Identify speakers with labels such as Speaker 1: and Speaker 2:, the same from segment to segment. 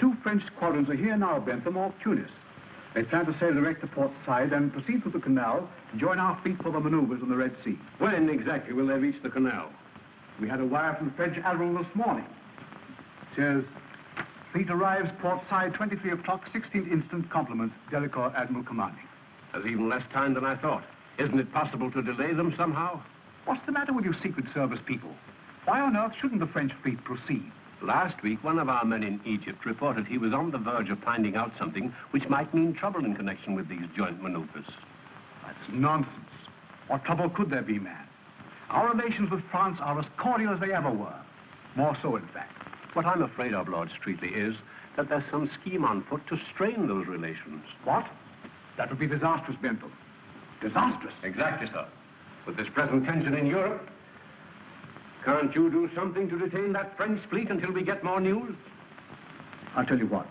Speaker 1: 2 French squadrons are here now, Bentham, off Tunis. They plan to sail direct to port side and proceed through the canal to join our fleet for the maneuvers in the Red Sea.
Speaker 2: When exactly will they reach the canal?
Speaker 1: We had a wire from the French admiral this morning. It says, fleet arrives port side 23 o'clock, 16th instant, compliments, Delacour, Admiral Commanding.
Speaker 2: There's even less time than I thought. Isn't it possible to delay them somehow?
Speaker 1: What's the matter with you Secret Service people? Why on earth shouldn't the French fleet proceed?
Speaker 2: Last week, one of our men in Egypt reported he was on the verge of finding out something which might mean trouble in connection with these joint maneuvers.
Speaker 1: That's nonsense. What trouble could there be, man? Our relations with France are as cordial as they ever were. More so, in fact.
Speaker 2: What I'm afraid of, Lord Streatley, is that there's some scheme on foot to strain those relations.
Speaker 1: What? That would be disastrous, Bentham. Disastrous?
Speaker 2: Exactly, sir. With this present tension in Europe, can't you do something to detain that French fleet until we get more news?
Speaker 1: I'll tell you what.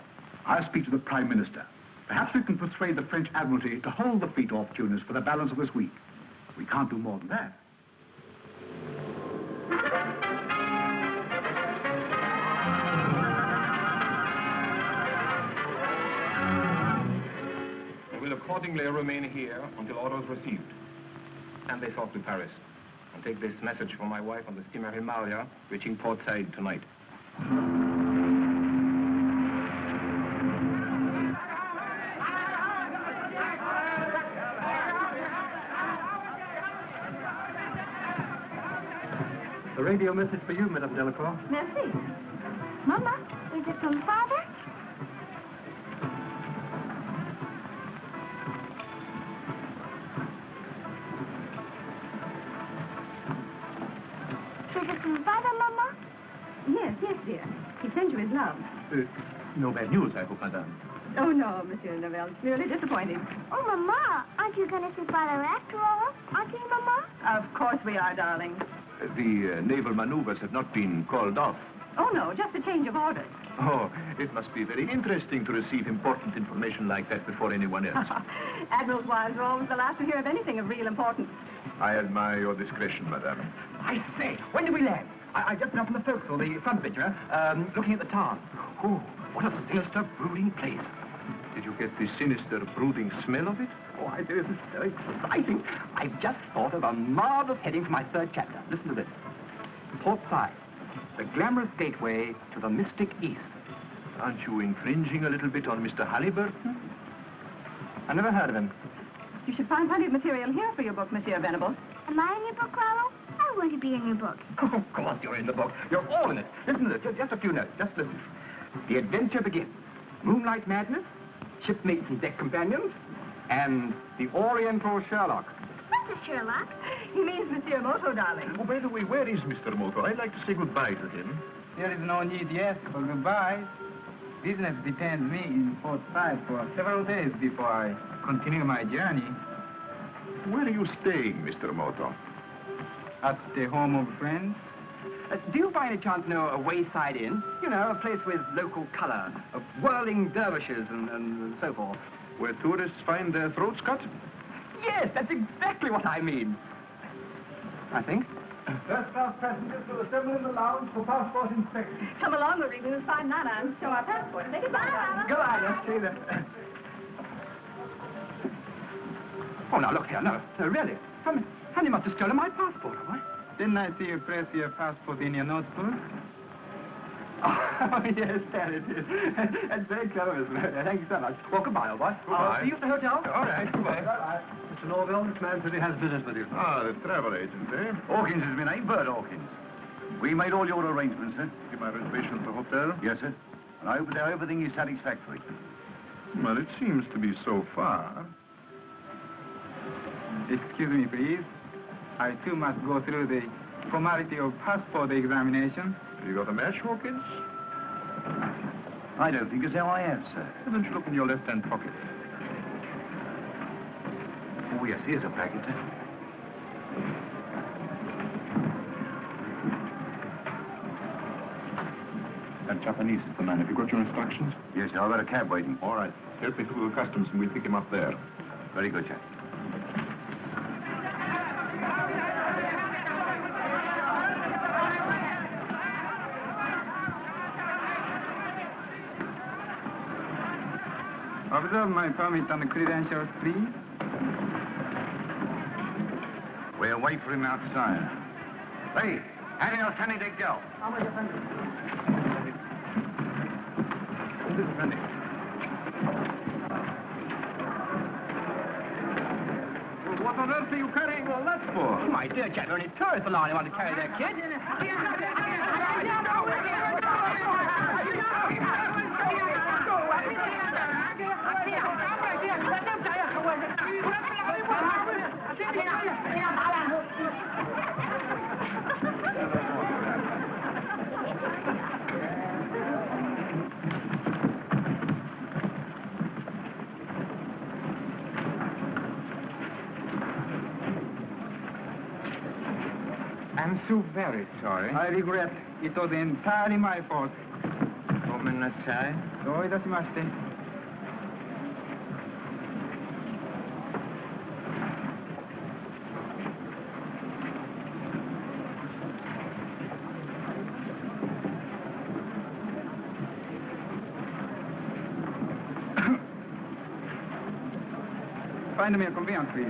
Speaker 1: I'll speak to the Prime Minister. Perhaps we can persuade the French Admiralty to hold the fleet off Tunis for the balance of this week. We can't do more than that.
Speaker 3: We will accordingly remain here until orders received. And they off to Paris. And take this message for my wife on the steamer Himalaya, reaching port side tonight.
Speaker 4: A radio message for you, Madame Delacour.
Speaker 5: Merci. Mama, is it from Father? Is it from Father, Mama?
Speaker 6: Yes, dear. He sends you his love.
Speaker 4: No bad news, I hope, Madame.
Speaker 6: Oh, no, Monsieur Norvel. It's merely disappointing.
Speaker 5: Oh, Mama, aren't you going to see Father after all? Aren't you, Mama?
Speaker 6: Of course we are, darling.
Speaker 4: The naval maneuvers have not been called off.
Speaker 6: Oh, no, just a change of orders.
Speaker 4: Oh, it must be very interesting to receive important information like that before anyone else.
Speaker 6: Admirals' wives are always the last to hear of anything of real importance.
Speaker 4: I admire your discretion, Madame.
Speaker 7: I say, when did we land? I've just been up in the forecastle, the front picture, looking at the town. Oh, what a sinister, brooding place.
Speaker 4: Did you get the sinister, brooding smell of it?
Speaker 7: Oh, I do. This is so exciting. I've just thought of a marvelous heading for my 3rd chapter. Listen to this. Port side, the glamorous gateway to the mystic East.
Speaker 4: Aren't you infringing a little bit on Mr. Halliburton?
Speaker 7: I never heard of him.
Speaker 6: You should find plenty of material here for your book, Monsieur Venables.
Speaker 5: Am I in your book, Rollo? I want to be in your book.
Speaker 7: Oh, of course you're in the book. You're all in it. Listen to this. Just a few notes. Just listen. The adventure begins. Moonlight madness, shipmates and deck companions, and the Oriental Sherlock.
Speaker 5: What's a Sherlock?
Speaker 6: He means Monsieur Moto, darling.
Speaker 4: Oh, by the way, where is Mr. Moto? I'd like to say goodbye to him.
Speaker 8: There is no need yet for goodbye. Business detains me in port side for several days before I continue my journey.
Speaker 4: Where are you staying, Mr. Moto?
Speaker 8: At the home of friends.
Speaker 7: Do you by any chance know a wayside inn? You know, a place with local color, of whirling dervishes and so forth.
Speaker 4: Where tourists find their throats cut?
Speaker 7: Yes, that's exactly what I mean. I think.
Speaker 1: First class passengers will assemble in the lounge for passport inspection.
Speaker 6: Come along, we'll read the 5 Nana and show our passport. Say goodbye, Mama.
Speaker 7: Goodbye, yes, see that. Oh, now, look here, no, really. Somebody must have stolen my passport, have I?
Speaker 8: Didn't I see you press your passport in your notebook?
Speaker 7: Oh, yes, there it is. That's very clever, isn't it? Thank you so much. Well, goodbye, old boy.
Speaker 4: Goodbye.
Speaker 7: See you at the hotel.
Speaker 4: All right, goodbay.
Speaker 2: Mr. Norvel, this man says he has business with you.
Speaker 4: Ah, the travel agent, eh?
Speaker 1: Hawkins has been named, Bird Hawkins. We made all your arrangements, sir.
Speaker 4: Get my reservation at the hotel?
Speaker 1: Yes, sir. And I hope that everything is satisfactory.
Speaker 4: Well, it seems to be so far.
Speaker 8: Excuse me, please. I too must go through the formality of passport examination.
Speaker 4: You got a match, Hawkins?
Speaker 1: I don't think as how I have, sir.
Speaker 4: Why don't you look in your left-hand pocket?
Speaker 1: Oh, yes, here's a packet, sir.
Speaker 4: That Japanese is the man. Have you got your instructions?
Speaker 1: Yes, sir. I've got a cab waiting.
Speaker 4: All right. Help me through the customs and we'll pick him up there.
Speaker 1: Very good, sir.
Speaker 8: Observe my permit and credentials, please.
Speaker 2: We'll wait for him outside. Hey, adios, Sonny de Gil.
Speaker 4: What on earth are you carrying all that for?
Speaker 7: My dear chap, only tourists alone who want to carry their kid.
Speaker 8: I'm so very sorry. I regret. It was entirely my fault.
Speaker 7: ごめんなさい。
Speaker 8: どういたしまして。Find me a conveyance, please.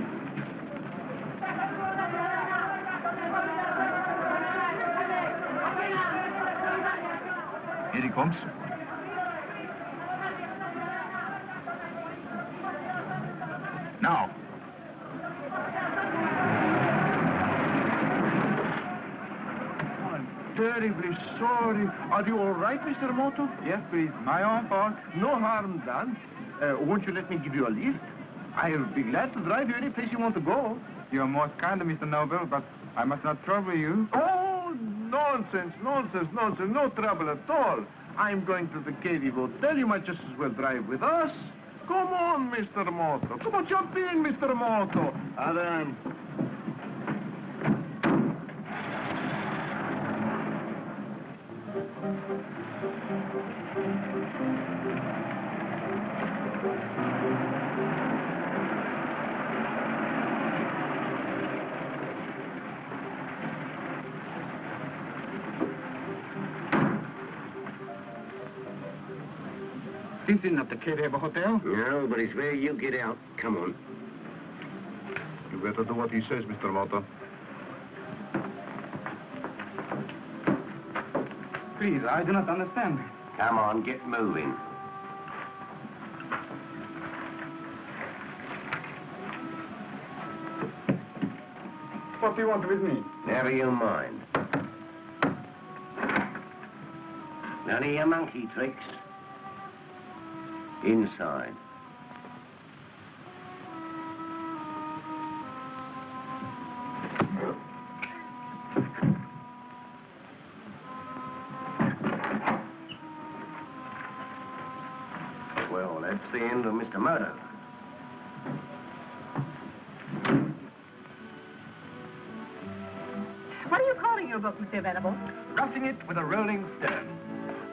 Speaker 4: Here he comes. Now. I'm terribly sorry. Are you all right, Mr. Moto?
Speaker 8: Yes, please. My own fault.
Speaker 4: No harm done. Won't you let me give you a lift? I'll be glad to drive you any place you want to go.
Speaker 8: You are most kind, Mr. Norvel, but I must not trouble you.
Speaker 4: Oh, nonsense, nonsense, nonsense. No trouble at all. I'm going to the KV Hotel. You might just as well drive with us. Come on, Mr. Moto. Come on, jump in, Mr. Moto. Adam.
Speaker 8: This is not the KV Hotel.
Speaker 2: No, but it's where you get out. Come on.
Speaker 4: You better do what he says, Mr. Moto.
Speaker 8: Please, I do not understand.
Speaker 2: Come on, get moving.
Speaker 8: What do you want with me?
Speaker 2: Never you mind. None of your monkey tricks. Inside. Well, that's the end of Mr. Moto.
Speaker 6: What are you calling your book, Monsieur Venables?
Speaker 7: Roughing It with a Rolling Stone.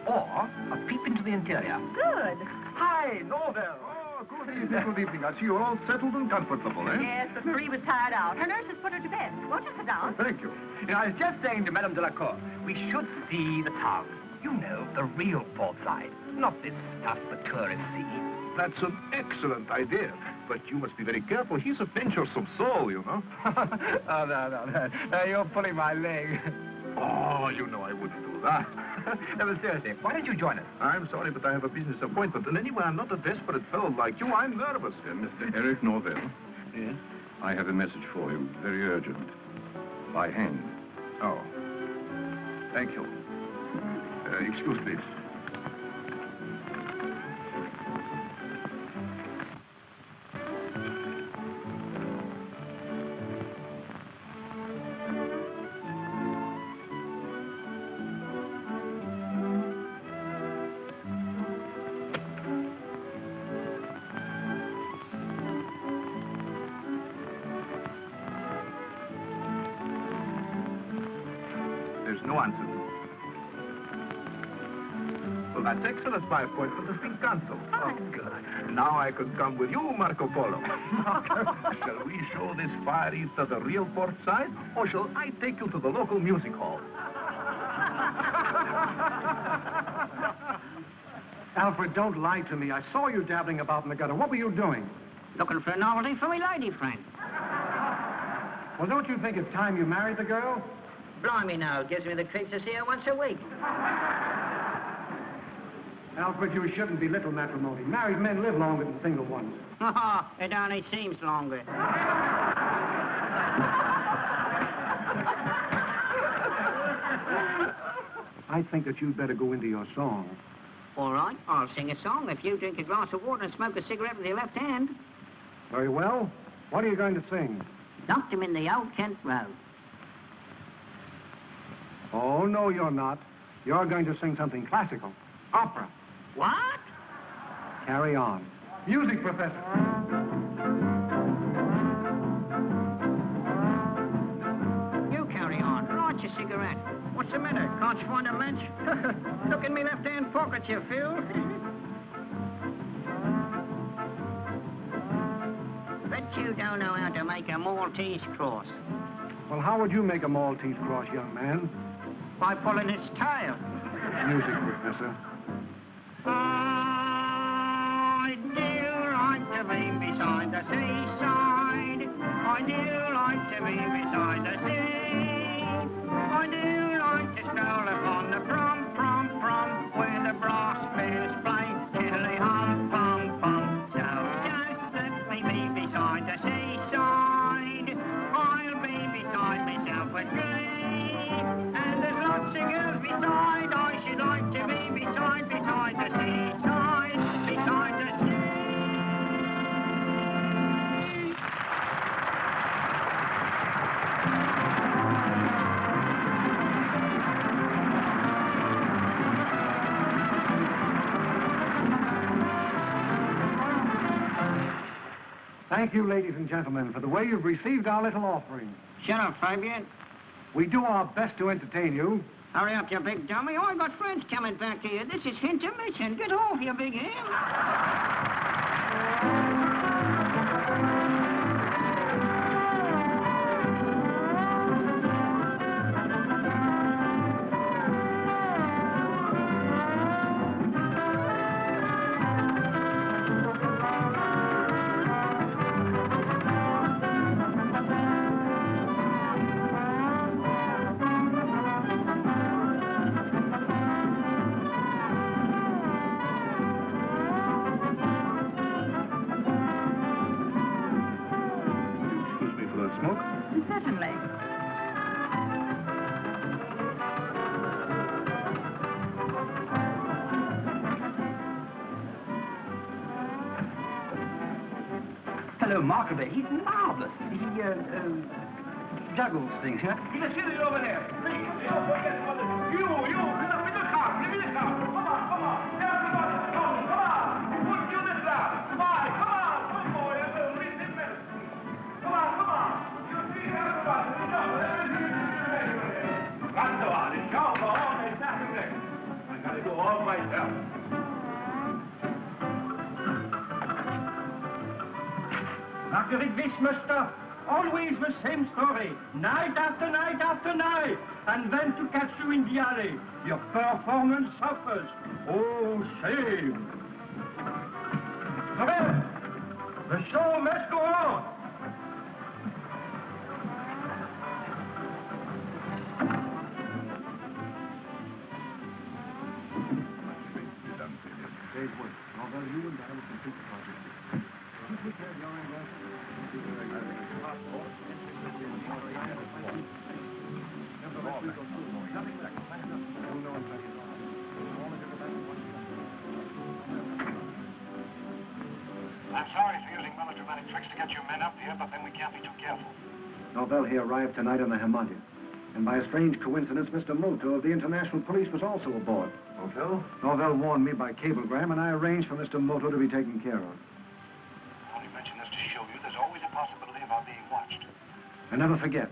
Speaker 7: Or A Peep into the Interior.
Speaker 6: Good.
Speaker 7: Hi, Norvel.
Speaker 4: Oh, good evening, good evening. I see you're all settled and comfortable, eh?
Speaker 6: Yes, but Marie was tired out. Her nurse has put her to bed. Won't you sit down?
Speaker 4: Thank you.
Speaker 7: I was just saying to Madame Delacour, we should see the town. You know, the real port side. Not this stuff the tourists see.
Speaker 4: That's an excellent idea. But you must be very careful. He's a venturesome soul, you know.
Speaker 7: Oh, no. You're pulling my leg.
Speaker 4: Oh, you know I wouldn't do that.
Speaker 7: No, but seriously, why don't you join us?
Speaker 4: I'm sorry, but I have a business appointment. And anyway, I'm not a desperate fellow like you. I'm nervous. Mr. Eric Norvel. Yes? I have a message for you. Very urgent. By hand. Oh. Thank you. Excuse please. No answer. Well, that's excellent. My appointment has been cancelled. Oh, good. Now I could come with you, Marco Polo. Shall we show this Far East to the real port side, or shall I take you to the local music hall?
Speaker 9: Alfred, don't lie to me. I saw you dabbling about in the gutter. What were you doing?
Speaker 10: Looking for a novelty for my lady friend.
Speaker 9: Well, don't you think it's time you married the girl?
Speaker 10: Blimey now, it gives me the creeps to see her once a week.
Speaker 9: Alfred, you shouldn't belittle matrimony. Married men live longer than single ones.
Speaker 10: It only seems longer.
Speaker 9: I think that you'd better go into your song.
Speaker 10: All right, I'll sing a song if you drink a glass of water and smoke a cigarette with your left hand.
Speaker 9: Very well. What are you going to sing?
Speaker 10: Dumped him in the old Kent Road.
Speaker 9: Oh, no, you're not. You're going to sing something classical. Opera.
Speaker 10: What?
Speaker 9: Carry on. Music, Professor.
Speaker 10: You carry on. Light your cigarette. What's the matter? Can't you find a match? Look in me left-hand pocket, you fool. Bet you don't know how to make a Maltese cross.
Speaker 9: Well, how would you make a Maltese cross, young man?
Speaker 10: By pulling its tail.
Speaker 9: Music, Professor.
Speaker 10: I do like to be beside the seaside. I do like to be beside the sea. I do like to stroll upon the prom, where the brass bands play tiddly hum, pum, pum. So just let me be beside the seaside. I'll be beside myself with glee. And there's lots of girls beside. I should like to be beside the seaside, beside the sea.
Speaker 9: Thank you, ladies and gentlemen, for the way you've received our little offering.
Speaker 10: Shut up, Fabian.
Speaker 9: We do our best to entertain you.
Speaker 10: Hurry up, you big dummy. I got friends coming back to you. This is intermission. Get off, you big ham.
Speaker 6: Certainly.
Speaker 7: Hello, Margaret. He's marvelous. He juggles things, you know.
Speaker 2: You can see it over there. You, get up in the car. Get in the car. Come on. Everybody, come on. Put you this down. Come on. Good boy. I will read this medicine. Come on. You see everybody. That's the one. It's all on. It's nothing there. I gotta do all myself.
Speaker 7: Marguerite Wissmuster, always the same story. Night after night after night. And then to catch you in the alley. Your performance suffers. Oh, shame. Well, the show must go on.
Speaker 9: Day's work. Although you and I will complete the project. You prepare your
Speaker 11: I'm sorry for using melodramatic tricks to get your men up here, but then we can't be too careful.
Speaker 9: Norvel here arrived tonight on the Himalaya. And by a strange coincidence, Mr. Moto of the International Police was also aboard.
Speaker 4: Moto?
Speaker 9: Norvel warned me by cablegram, and I arranged for Mr. Moto to be taken care of.
Speaker 11: I only mention this to show you there's always a possibility of our being watched.
Speaker 9: And never forget,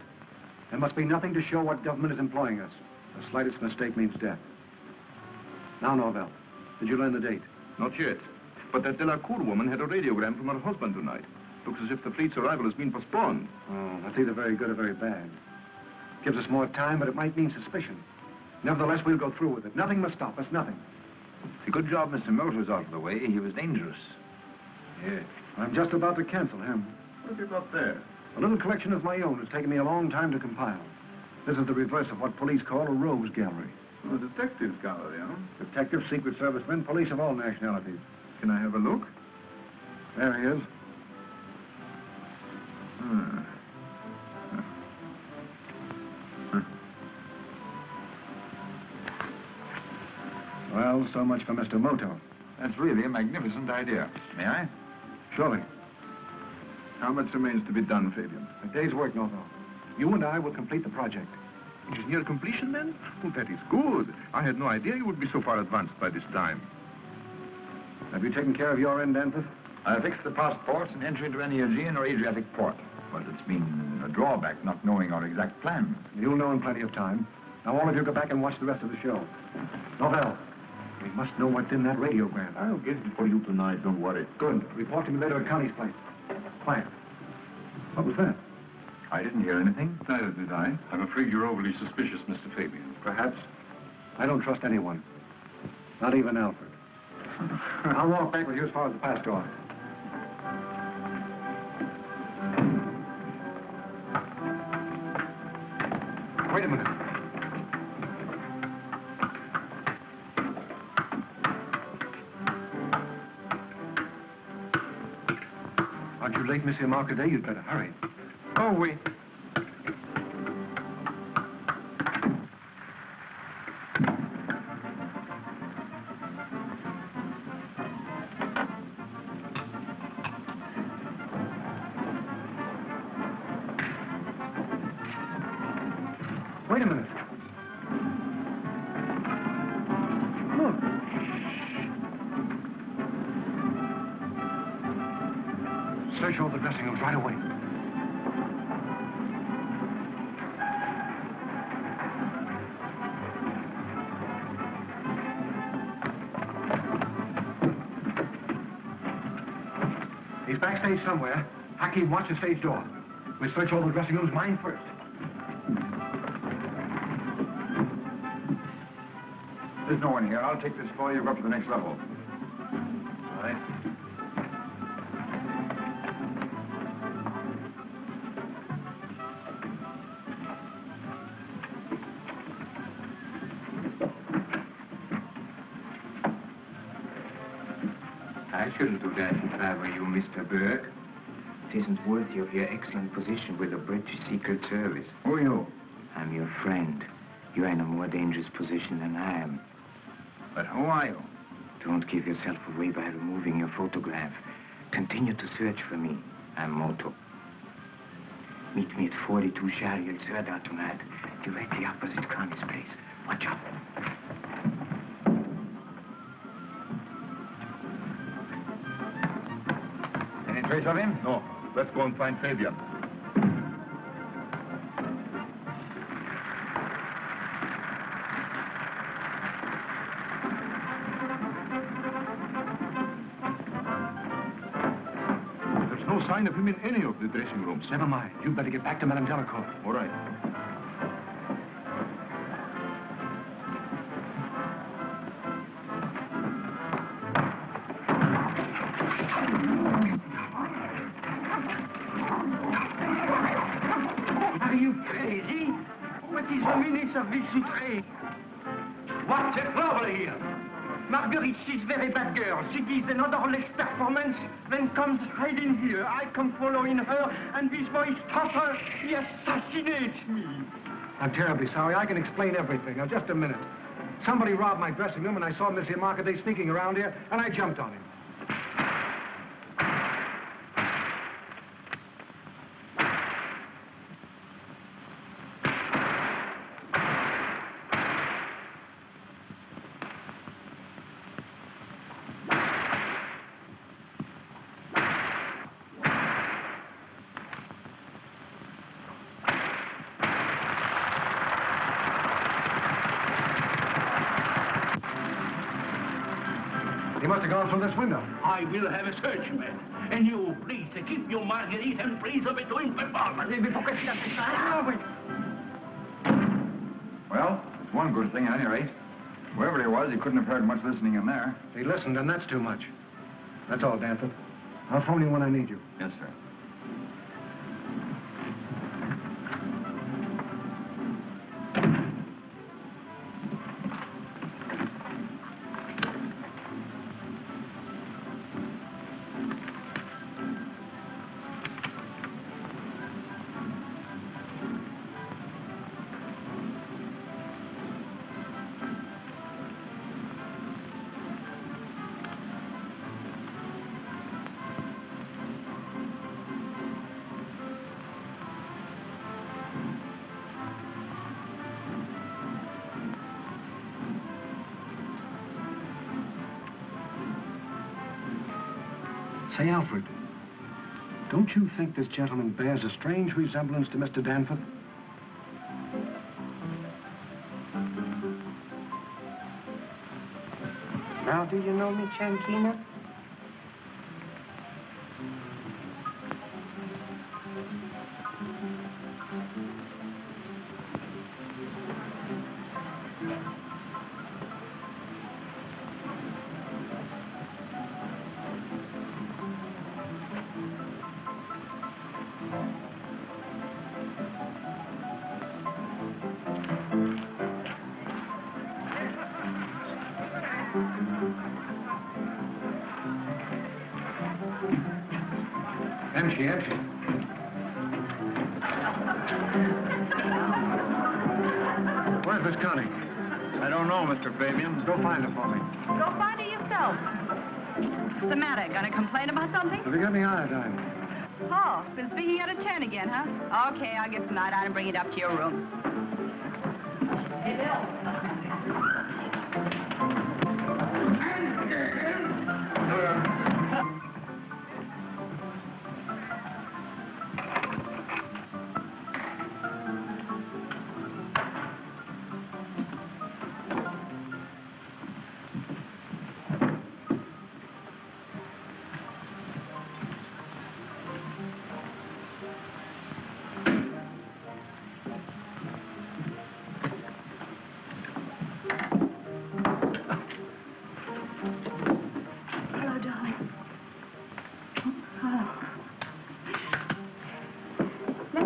Speaker 9: there must be nothing to show what government is employing us. The slightest mistake means death. Now, Norvel, did you learn the date?
Speaker 4: Not yet. But that Delacour woman had a radiogram from her husband tonight. Looks as if the fleet's arrival has been postponed.
Speaker 9: Oh, that's either very good or very bad. Gives us more time, but it might mean suspicion. Nevertheless, we'll go through with it. Nothing must stop us, nothing.
Speaker 4: It's a good job Mr. Moto's out of the way. He was dangerous.
Speaker 9: Yes. I'm just about to cancel him.
Speaker 4: What have you got there?
Speaker 9: A little collection of my own. It's taken me a long time to compile. This is the reverse of what police call a rogues gallery.
Speaker 4: A detective's gallery, huh?
Speaker 9: Detectives, Secret Servicemen, police of all nationalities.
Speaker 4: Can I have a look?
Speaker 9: There he is. Well, so much for Mr. Moto.
Speaker 4: That's really a magnificent idea. May I?
Speaker 9: Surely.
Speaker 4: How much remains to be done, Fabian?
Speaker 9: A day's work, Norvel. You and I will complete the project.
Speaker 4: It is near completion, then? Well, that is good. I had no idea you would be so far advanced by this time.
Speaker 9: Have you taken care of your end, Danforth?
Speaker 12: I fixed the passports and entry into any Aegean or Adriatic port. But it's been a drawback not knowing our exact plans.
Speaker 9: You'll know in plenty of time. Now, all of you go back and watch the rest of the show. Norvel, we must know what's in that radiogram.
Speaker 4: I'll get it for you tonight, don't worry.
Speaker 9: Good. Report to me later at Connie's place. Quiet. What was that?
Speaker 12: I didn't hear anything.
Speaker 4: Neither did I. I'm afraid you're overly suspicious, Mr. Fabian.
Speaker 9: Perhaps. I don't trust anyone. Not even Alfred. I'll walk back with you as far as the pass door. Wait a minute. Aren't you late, Monsieur Marquand? You'd better hurry.
Speaker 4: Oh, wait.
Speaker 9: Wait a minute. Look. Search all the dressing rooms right away. He's backstage somewhere. Hakim, watch the stage door. We'll search all the dressing rooms, mine first.
Speaker 12: There's no one here. I'll take this for you. Go up to the next level.
Speaker 9: All right.
Speaker 7: I shouldn't do that if I were you, Mr. Burke. It isn't worthy of your excellent position with the British Secret Service.
Speaker 12: Who are you?
Speaker 7: I'm your friend. You're in a more dangerous position than I am.
Speaker 12: But who are you?
Speaker 7: Don't give yourself away by removing your photograph. Continue to search for me. I'm Moto. Meet me at 42 Chariot Serda tonight, directly opposite Connie's place. Watch out.
Speaker 12: Any trace of him?
Speaker 4: No. Let's go and find Fabian. There's no sign of him in any of the dressing rooms.
Speaker 9: Never mind. You better get back to Madame Delacour.
Speaker 4: All right.
Speaker 10: Are you crazy? What is the meaning of this trade? What's the trouble here? Marguerite, she's very bad girl. She gives an odorless performance, then comes right in here. I come following her, and this boy stops her. He assassinates me.
Speaker 9: I'm terribly sorry. I can explain everything. Now, just a minute. Somebody robbed my dressing room, and I saw Monsieur Marquand sneaking around here, and I jumped on him. He must have gone through this window.
Speaker 10: I will have a search, man. And you, please, keep your Marguerite and please between performance.
Speaker 12: Well, it's one good thing at any rate. Whoever he was, he couldn't have heard much listening in there.
Speaker 9: He listened, and that's too much. That's all, Danforth. I'll phone you when I need you.
Speaker 12: Yes, sir.
Speaker 9: Say, Alfred, don't you think this gentleman bears a strange resemblance to Mr. Danforth?
Speaker 13: Now, do you know me, Chankina?
Speaker 9: Empty. Where's Miss Connie?
Speaker 8: I don't know, Mr. Fabian.
Speaker 9: Go find her for me.
Speaker 6: Go find her yourself. What's the matter? Gonna complain about something?
Speaker 9: Have you got any iodine?
Speaker 6: Oh, been speaking out of turn again, huh? Okay, I'll get some iodine and bring it up to your room. Hey, Bill.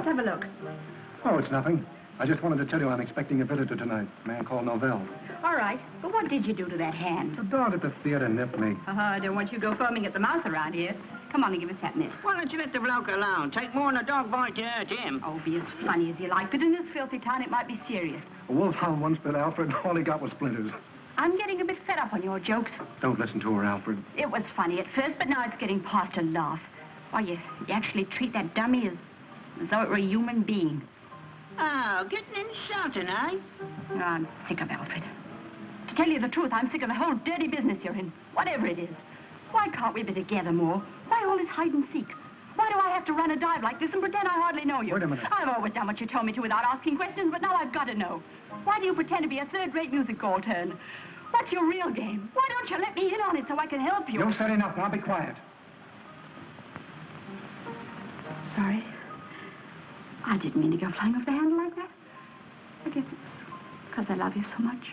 Speaker 6: Have a look.
Speaker 9: Oh, it's nothing. I just wanted to tell you I'm expecting a visitor tonight, a man called Norvel.
Speaker 6: All right, but what did you do to that hand?
Speaker 9: The dog at the theater nipped me.
Speaker 6: I don't want you to go foaming at the mouth around here. Come on and give us that mitt.
Speaker 10: Why don't you let the bloke alone? Take more than a dog bite to hurt him.
Speaker 6: Oh, be as funny as you like, but in this filthy town it might be serious.
Speaker 9: A wolfhound once bit Alfred, all he got was splinters.
Speaker 6: I'm getting a bit fed up on your jokes.
Speaker 9: Don't listen to her, Alfred.
Speaker 6: It was funny at first, but now it's getting past a laugh. Why, you actually treat that dummy as though it were a human being.
Speaker 10: Oh, getting insulting, eh?
Speaker 6: Oh, I'm sick of Alfred. To tell you the truth, I'm sick of the whole dirty business you're in, whatever it is. Why can't we be together more? Why all this hide and seek? Why do I have to run a dive like this and pretend I hardly know you?
Speaker 9: Wait a minute.
Speaker 6: I've always done what you told me to without asking questions, but now I've got to know. Why do you pretend to be a third-rate music hall turn? What's your real game? Why don't you let me in on it so I can help you?
Speaker 9: You've said enough. Now be quiet.
Speaker 6: Sorry. I didn't mean to go flying off the handle like that. I guess it's because I love you so much.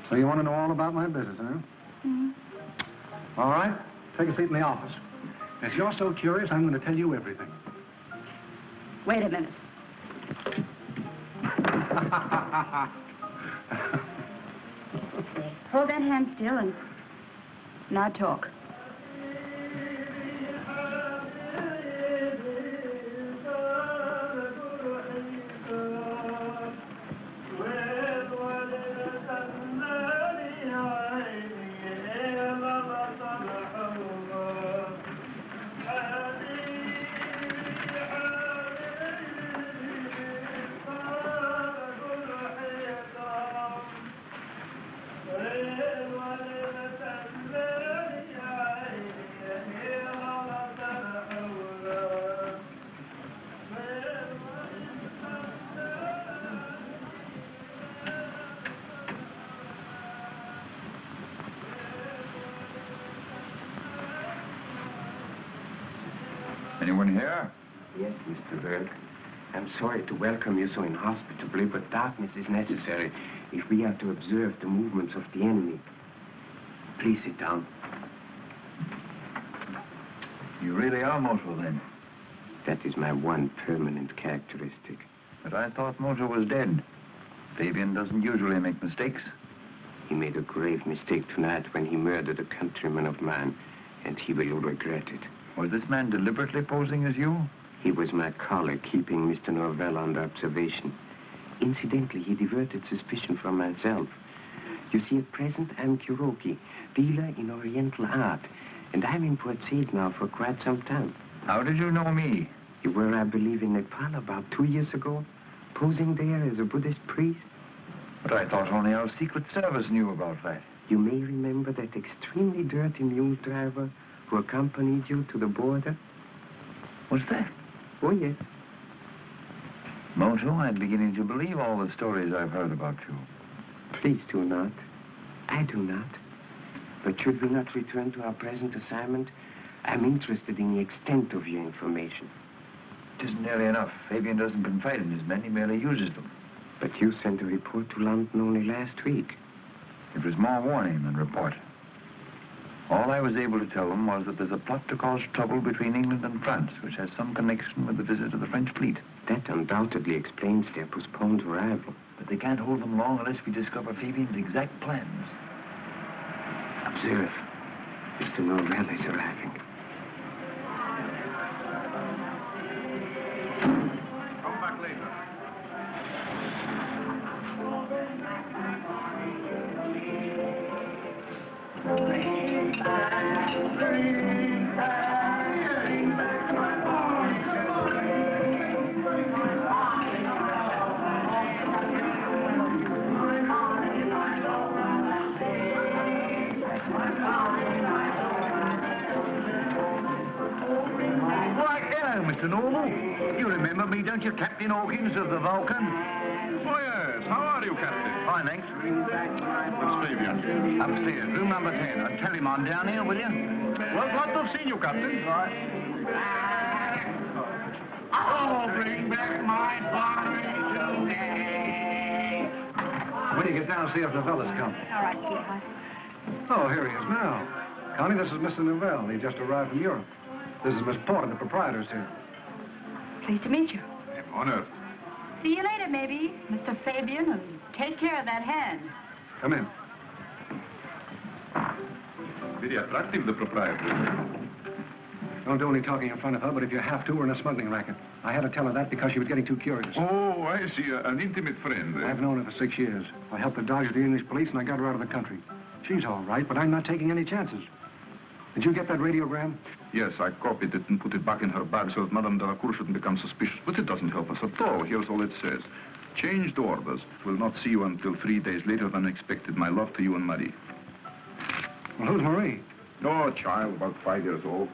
Speaker 9: So you want to know all about my business, huh?
Speaker 6: Mm-hmm.
Speaker 9: All right. Take a seat in the office. If you're so curious, I'm going to tell you everything.
Speaker 6: Wait a minute. Hold that hand still and now talk.
Speaker 12: Anyone here?
Speaker 7: Yes, Mr. Berg.
Speaker 13: I'm sorry to welcome you so inhospitably, but darkness is necessary if we are to observe the movements of the enemy. Please sit down.
Speaker 12: You really are Moto, then?
Speaker 13: That is my one permanent characteristic.
Speaker 12: But I thought Moto was dead. Fabian doesn't usually make mistakes.
Speaker 13: He made a grave mistake tonight when he murdered a countryman of mine, and he will regret it.
Speaker 12: Was this man deliberately posing as you?
Speaker 13: He was my colleague, keeping Mr. Norvel under observation. Incidentally, he diverted suspicion from myself. You see, at present, I'm Kuroki, dealer in Oriental art, and I'm in Port Said now for quite some time.
Speaker 12: How did you know me?
Speaker 13: You were, I believe, in Nepal about 2 years ago, posing there as a Buddhist priest.
Speaker 12: But I thought only our Secret Service knew about that.
Speaker 13: You may remember that extremely dirty mule driver who accompanied you to the border?
Speaker 12: What's that?
Speaker 13: Oh, yes.
Speaker 12: Moto, I'm beginning to believe all the stories I've heard about you.
Speaker 13: Please do not. I do not. But should we not return to our present assignment, I'm interested in the extent of your information.
Speaker 12: It isn't nearly enough. Fabian doesn't confide in his men, he merely uses them.
Speaker 13: But you sent a report to London only last week.
Speaker 12: It was more warning than report. All I was able to tell them was that there's a plot to cause trouble between England and France, which has some connection with the visit of the French fleet.
Speaker 13: That undoubtedly explains their postponed arrival.
Speaker 12: But they can't hold them long unless we discover Fabian's exact plans.
Speaker 13: Observe. Mr. Norvel is arriving.
Speaker 4: Come back later.
Speaker 1: Mr. Norvel. You remember me, don't you, Captain Hawkins of the Vulcan?
Speaker 4: Oh, yes. How are you, Captain?
Speaker 1: Fine, thanks.
Speaker 4: What's Fabian?
Speaker 1: Upstairs, room number 10. And tell him I'm down here, will you?
Speaker 4: Well, glad to have seen you, Captain.
Speaker 1: Right.
Speaker 10: Oh, bring back my body today.
Speaker 9: When you get down, see if Novella's come.
Speaker 6: All right, sweetheart.
Speaker 9: Oh, here he is now. Connie, this is Mr. Norvel. He just arrived from Europe. This is Miss Porter, the proprietor's here.
Speaker 6: Pleased to meet you.
Speaker 4: I'm honored.
Speaker 6: See you later, maybe, Mr. Fabian, and take care of that hand.
Speaker 9: Come in.
Speaker 4: Very attractive, the proprietor.
Speaker 9: Don't do any talking in front of her, but if you have to, we're in a smuggling racket. I had to tell her that because she was getting too curious.
Speaker 4: Oh, I see. An intimate friend.
Speaker 9: I've known her for 6 years. I helped her dodge the English police, and I got her out of the country. She's all right, but I'm not taking any chances. Did you get that radiogram?
Speaker 4: Yes, I copied it and put it back in her bag so that Madame Delacour shouldn't become suspicious. But it doesn't help us at all. Here's all it says. Changed orders. Will not see you until 3 days later than expected. My love to you and Marie.
Speaker 9: Well, who's Marie?
Speaker 4: Oh, a child, about 5 years old.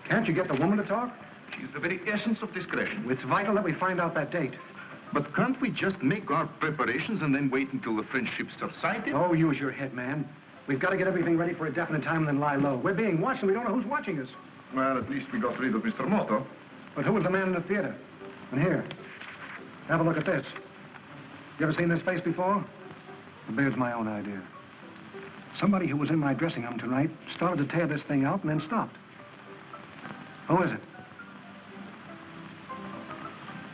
Speaker 9: Can't you get the woman to talk?
Speaker 4: She's the very essence of discretion.
Speaker 9: It's vital that we find out that date.
Speaker 4: But can't we just make our preparations and then wait until the French ships are sighted?
Speaker 9: Oh, use your head, man. We've got to get everything ready for a definite time and then lie low. We're being watched and we don't know who's watching us.
Speaker 4: Well, at least we got rid of Mr. Moto.
Speaker 9: But who was the man in the theater? And here, have a look at this. You ever seen this face before? The beard's my own idea. Somebody who was in my dressing room tonight started to tear this thing out and then stopped. Who is it?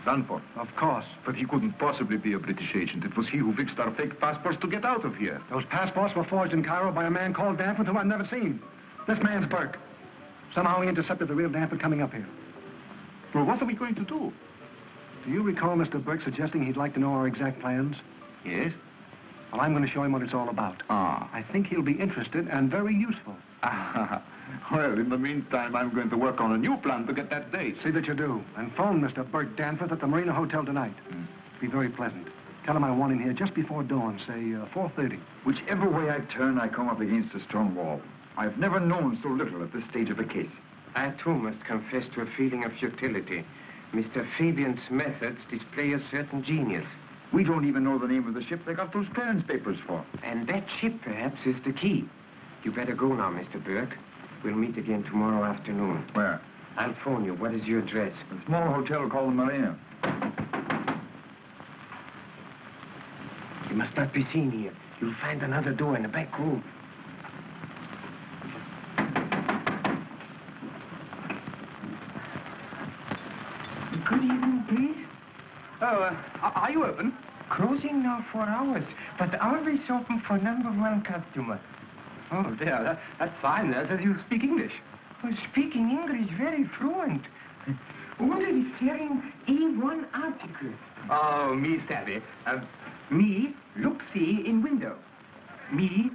Speaker 4: Danforth.
Speaker 9: Of course.
Speaker 4: But he couldn't possibly be a British agent. It was he who fixed our fake passports to get out of here.
Speaker 9: Those passports were forged in Cairo by a man called Danforth who I've never seen. This man's Burke. Somehow he intercepted the real Danforth coming up here.
Speaker 4: Well, what are we going to do?
Speaker 9: Do you recall Mr. Burke suggesting he'd like to know our exact plans?
Speaker 4: Yes?
Speaker 9: Well, I'm going to show him what it's all about.
Speaker 4: Ah.
Speaker 9: I think he'll be interested and very useful.
Speaker 4: Ah. Well, in the meantime, I'm going to work on a new plan to get that date.
Speaker 9: See that you do. And phone Mr. Burke Danforth at the Marina Hotel tonight. Be very pleasant. Tell him I want him here just before dawn, say 4:30.
Speaker 12: Whichever way I turn, I come up against a strong wall. I've never known so little at this stage of a case.
Speaker 13: I, too, must confess to a feeling of futility. Mr. Fabian's methods display a certain genius.
Speaker 12: We don't even know the name of the ship they got those clearance papers for.
Speaker 13: And that ship, perhaps, is the key. You better go now, Mr. Burke. We'll meet again tomorrow afternoon.
Speaker 12: Where?
Speaker 13: I'll phone you. What is your address?
Speaker 12: A small hotel called the Marina.
Speaker 13: must not be seen here. You'll find another door in the back room. Good evening, please.
Speaker 7: Oh, are you open?
Speaker 13: Closing now for hours, but always open for #1 customer.
Speaker 7: Oh, dear, that's fine. Says you speak English.
Speaker 13: Oh, speaking English very fluent. Only selling A1 article.
Speaker 7: Oh, me savvy. Me look see in window. Me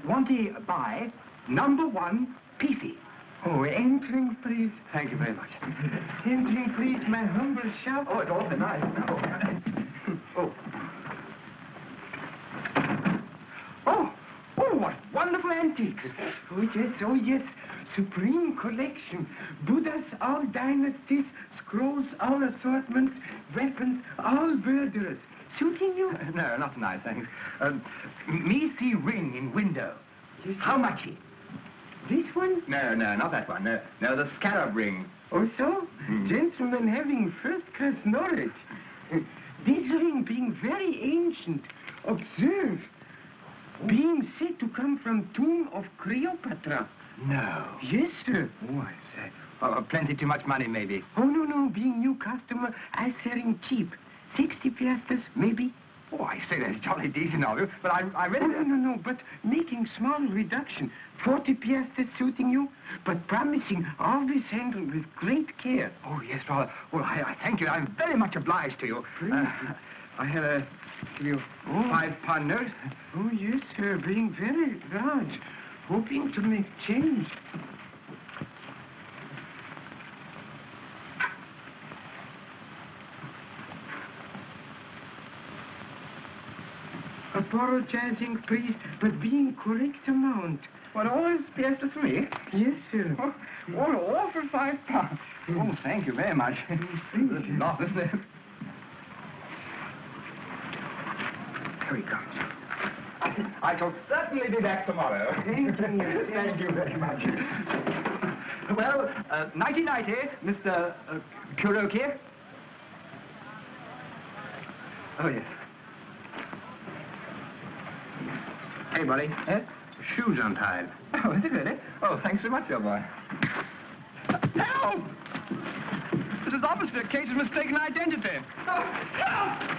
Speaker 7: want to buy #1 PC.
Speaker 13: Oh, entering, please.
Speaker 7: Thank you very much.
Speaker 13: Entering, please, my humble shop.
Speaker 7: Oh, it's awfully nice. Oh. Oh, what wonderful antiques.
Speaker 13: Oh, yes. Supreme collection. Buddhas, all dynasties, scrolls, all assortments, weapons, all murderers. Suiting you?
Speaker 7: No, not tonight, thanks. Me see ring in window.
Speaker 13: Yes,
Speaker 7: how much?
Speaker 13: This one?
Speaker 7: No, not that one. No, the scarab ring.
Speaker 13: Oh, so? Gentlemen having first-class knowledge. This ring being very ancient. Observe. Being said to come from tomb of Cleopatra.
Speaker 7: No.
Speaker 13: Yes, sir.
Speaker 7: Oh, I say. Oh, plenty too much money, maybe.
Speaker 13: Oh, no. Being new customer, I selling cheap. 60 piastres, maybe.
Speaker 7: Oh, I say that's jolly decent of you, but I really...
Speaker 13: Oh, no, but making small reduction. 40 piastres suiting you, but promising always handled with great care.
Speaker 7: Oh, yes, well, I thank you. I'm very much obliged to you. I have a... Give you £5 note.
Speaker 13: Oh, yes, sir, being very large. Hoping to make change. Apologizing, please, but being correct amount.
Speaker 7: What, all this piastres for me?
Speaker 13: Yes, sir.
Speaker 7: All for £5. Oh, thank you very much. It's not, isn't it? Here he comes. I shall certainly be back tomorrow.
Speaker 13: Thank you.
Speaker 7: Thank you very much. Well, nighty-nighty, Mr. Kuroki. Oh, yes. Hey, buddy.
Speaker 4: Shoes untied.
Speaker 7: Oh, is it really? Oh, thanks so much, old boy. Help! This is obviously a case of mistaken identity. Oh, help!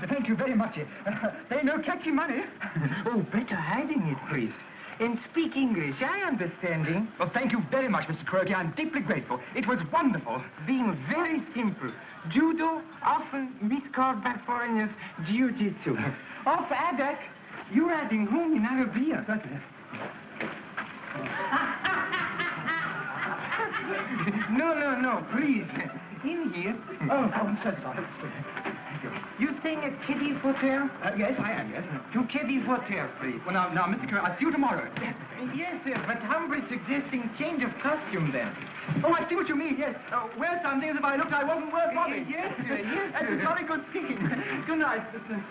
Speaker 7: Thank you very much. They no catching money.
Speaker 13: Oh, better hiding it, please. And speak English, I understanding.
Speaker 7: Well, thank you very much, Mr. Kuroki. I'm deeply grateful. It was wonderful.
Speaker 13: Being very simple. Judo, often miscalled by foreigners, jiu-jitsu. Off Adak, you're adding home in Arabia. No, please. In here.
Speaker 7: Oh, I'm so sorry.
Speaker 13: You staying at Keddy's Hotel?
Speaker 7: Yes, I am, yes.
Speaker 13: To Keddy's Hotel, please.
Speaker 7: Well, now, Mr. Kuroki, I'll see you tomorrow.
Speaker 13: Yes, sir, but humbly suggesting change of costume then.
Speaker 7: Oh, I see what you mean, yes. Wear something as if I looked I wasn't worth bothering.
Speaker 13: Yes, sir.
Speaker 7: That's very good speaking. Good night, Mr.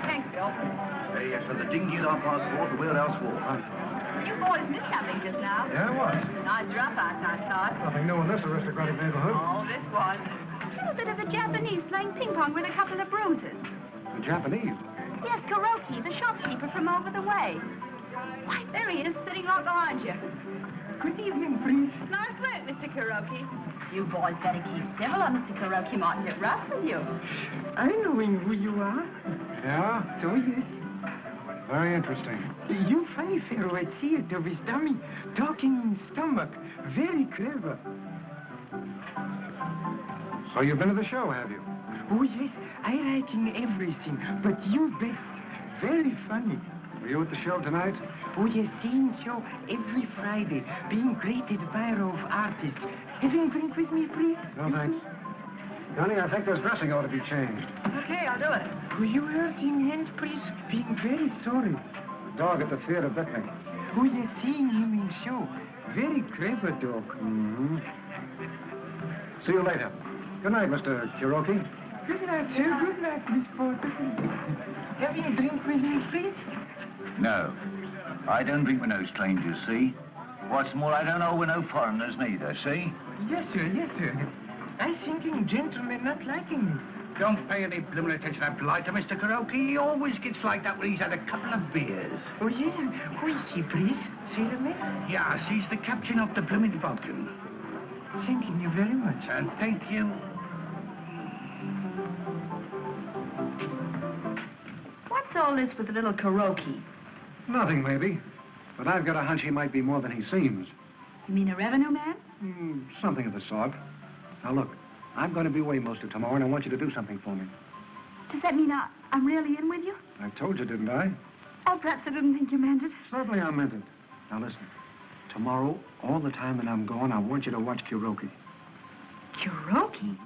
Speaker 6: Thanks, Bill.
Speaker 4: Yes, sir, the dinghy's our passport, the wheelhouse wall.
Speaker 6: You boys missed something just now.
Speaker 9: Yeah, what?
Speaker 6: Nice rough house, I thought.
Speaker 9: Nothing new in this aristocratic neighborhood.
Speaker 6: Oh, this was. A little bit of a Japanese playing ping pong with a couple of bruises.
Speaker 9: The Japanese.
Speaker 6: Yes, Kuroki, the shopkeeper from over the way. Why, there he is, sitting right behind you.
Speaker 13: Good evening, please.
Speaker 6: Nice work, Mr. Kuroki. You boys better keep civil or Mr. Kuroki might get rough with you.
Speaker 13: I knowing who you are.
Speaker 9: Yeah?
Speaker 13: So, yes.
Speaker 9: Very interesting.
Speaker 13: You funny fellow at theater with dummy, talking in stomach. Very clever.
Speaker 9: So you've been to the show, have you?
Speaker 13: Oh, yes, I liking everything, but you best. Very funny.
Speaker 9: Were you at the show tonight?
Speaker 13: Oh, yes, seeing show every Friday, being great admirer of artists. Having a drink with me, please?
Speaker 9: No, thanks. Johnny, I think this dressing ought to be changed.
Speaker 6: Okay, I'll do it.
Speaker 13: Oh, you hurt in hands, please? Being very sorry.
Speaker 9: The dog at the theater bit me.
Speaker 13: Oh, yes, seeing him in show. Very clever dog.
Speaker 9: Mm-hmm. See you later. Good night, Mr. Kuroki.
Speaker 13: Good night, sir. Good night, Miss Porter. Having a drink with me, please?
Speaker 12: No. I don't drink with no strangers, see? What's more, I don't know with no foreigners neither, see?
Speaker 13: Yes, sir. Yes, sir. I thinking gentlemen not liking me.
Speaker 14: Don't pay any bloomin' attention to polite to Mr. Kuroki. He always gets like that when he's had a couple of beers.
Speaker 13: Oh, yes. Who is he, please? Sailor man?
Speaker 14: Yes, he's the captain of the bloomin' Vulcan.
Speaker 13: Thanking you very much.
Speaker 14: And thank you.
Speaker 6: What's all this with the little Kuroki?
Speaker 9: Nothing, maybe. But I've got a hunch he might be more than he seems.
Speaker 6: You mean a revenue man?
Speaker 9: Something of the sort. Now, look, I'm going to be away most of tomorrow, and I want you to do something for me.
Speaker 6: Does that mean I'm really in with you?
Speaker 9: I told you, didn't I?
Speaker 6: Oh, perhaps I didn't think you meant it.
Speaker 9: Certainly I meant it. Now, listen. Tomorrow, all the time that I'm gone, I want you to watch Kuroki.
Speaker 6: Kuroki?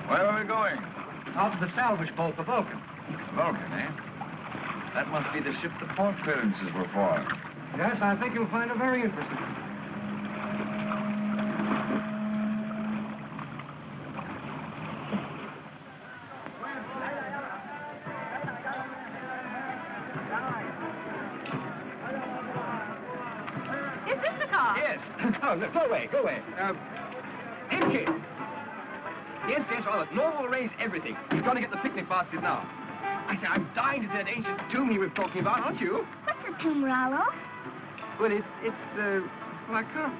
Speaker 12: Where are we going?
Speaker 14: Out to the salvage boat, the Vulcan.
Speaker 12: Vulcan, eh? That must be the ship the port clearances were for.
Speaker 9: Yes, I think you'll find it very interesting.
Speaker 6: Is this the car?
Speaker 7: Yes. Oh, no, go away, go away. In here. Yes, well, Norvel will arrange everything. He's going to get the picnic basket now. I say, I'm dying to see that ancient tomb he was talking about, aren't you?
Speaker 5: What's a tomb, Rollo?
Speaker 7: Well, well, I can't.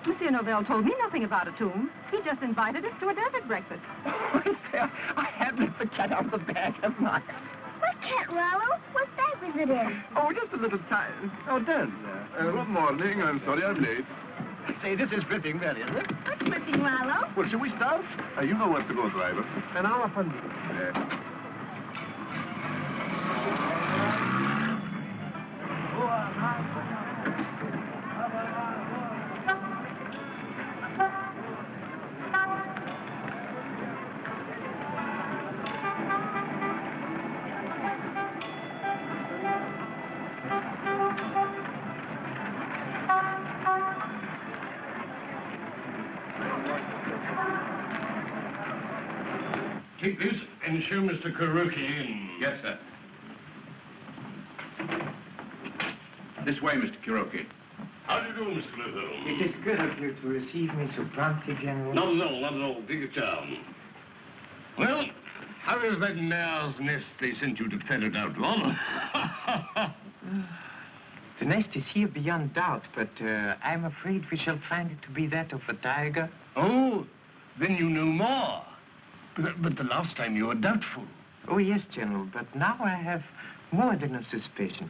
Speaker 6: Monsieur Norvel told me nothing about a tomb. He just invited us to a desert breakfast.
Speaker 7: I have let the cat out of the bag, haven't I?
Speaker 5: What cat, Rollo? What bag was it in?
Speaker 7: Oh, just a little time. Oh, done.
Speaker 4: Good morning. I'm sorry I'm late.
Speaker 7: Say, this is flipping, really, isn't it?
Speaker 5: What's flipping, Rollo?
Speaker 4: Well, shall we start? You know where to go, driver.
Speaker 9: An hour from...
Speaker 11: Take this and show Mr. Kuroki in.
Speaker 4: Yes, sir. This way, Mr. Kuroki.
Speaker 11: How do you do, Mr. Lorre?
Speaker 13: It is good of you to receive me so promptly, General.
Speaker 11: Not at all. Take your time. Well, how is that mare's nest they sent you to ferret out, Ron?
Speaker 13: The nest is here beyond doubt, but I'm afraid we shall find it to be that of a tiger.
Speaker 11: Oh, then you know more. But the last time you were doubtful.
Speaker 13: Oh, yes, General, but now I have more than a suspicion.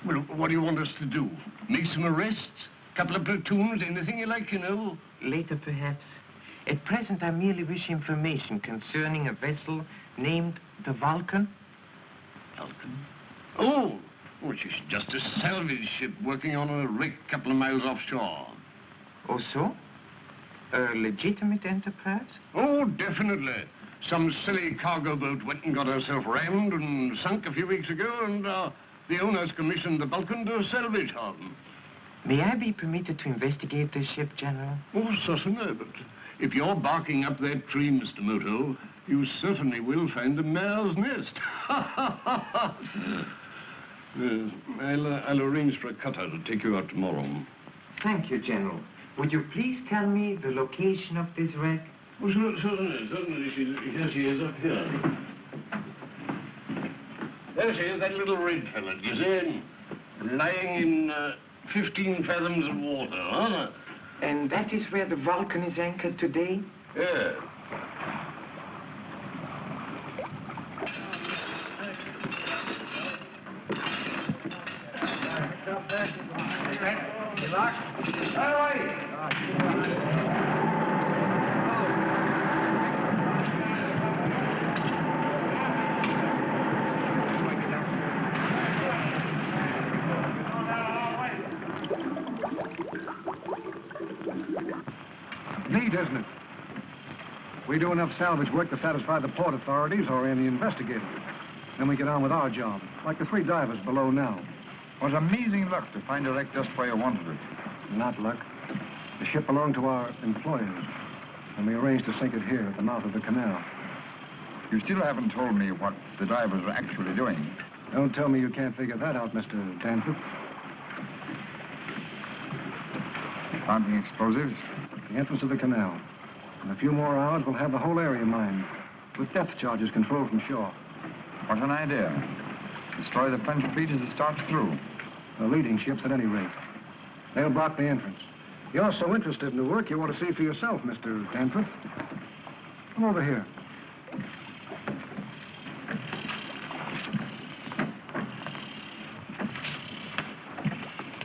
Speaker 11: Well, what do you want us to do? Make some arrests? Couple of platoons? Anything you like, you know?
Speaker 13: Later, perhaps. At present, I merely wish information concerning a vessel named the Vulcan.
Speaker 11: Vulcan? Oh, which is just a salvage ship working on a wreck a couple of miles offshore.
Speaker 13: Oh, so? A legitimate enterprise?
Speaker 11: Oh, definitely. Some silly cargo boat went and got herself rammed and sunk a few weeks ago, and the owners commissioned the Vulcan to salvage her.
Speaker 13: May I be permitted to investigate this ship, General?
Speaker 11: Oh, certainly, but if you're barking up that tree, Mr. Moto, you certainly will find a mare's nest. I'll arrange for a cutter to take you out tomorrow.
Speaker 13: Thank you, General. Would you please tell me the location of this wreck?
Speaker 11: Oh, certainly. Here she is up here. There she is, that little red fella, do you see? Lying in 15 fathoms of water, huh?
Speaker 7: And that is where the Vulcan is anchored today?
Speaker 11: Yeah.
Speaker 9: Neat, isn't it? We do enough salvage work to satisfy the port authorities or any investigators. Then we get on with our job, like the 3 divers below now.
Speaker 12: It was amazing luck to find a wreck just where you wanted it.
Speaker 9: Not luck. The ship belonged to our employers, and we arranged to sink it here at the mouth of the canal.
Speaker 12: You still haven't told me what the divers were actually doing.
Speaker 9: Don't tell me you can't figure that out, Mr. Danforth.
Speaker 12: Planting explosives?
Speaker 9: The entrance of the canal. In a few more hours, we'll have the whole area mined, with depth charges controlled from shore.
Speaker 12: What an idea. Destroy the French fleet as it starts through.
Speaker 9: The leading ships, at any rate. They'll block the entrance. You're so interested in the work, you ought to see for yourself, Mr. Danforth. Come over here.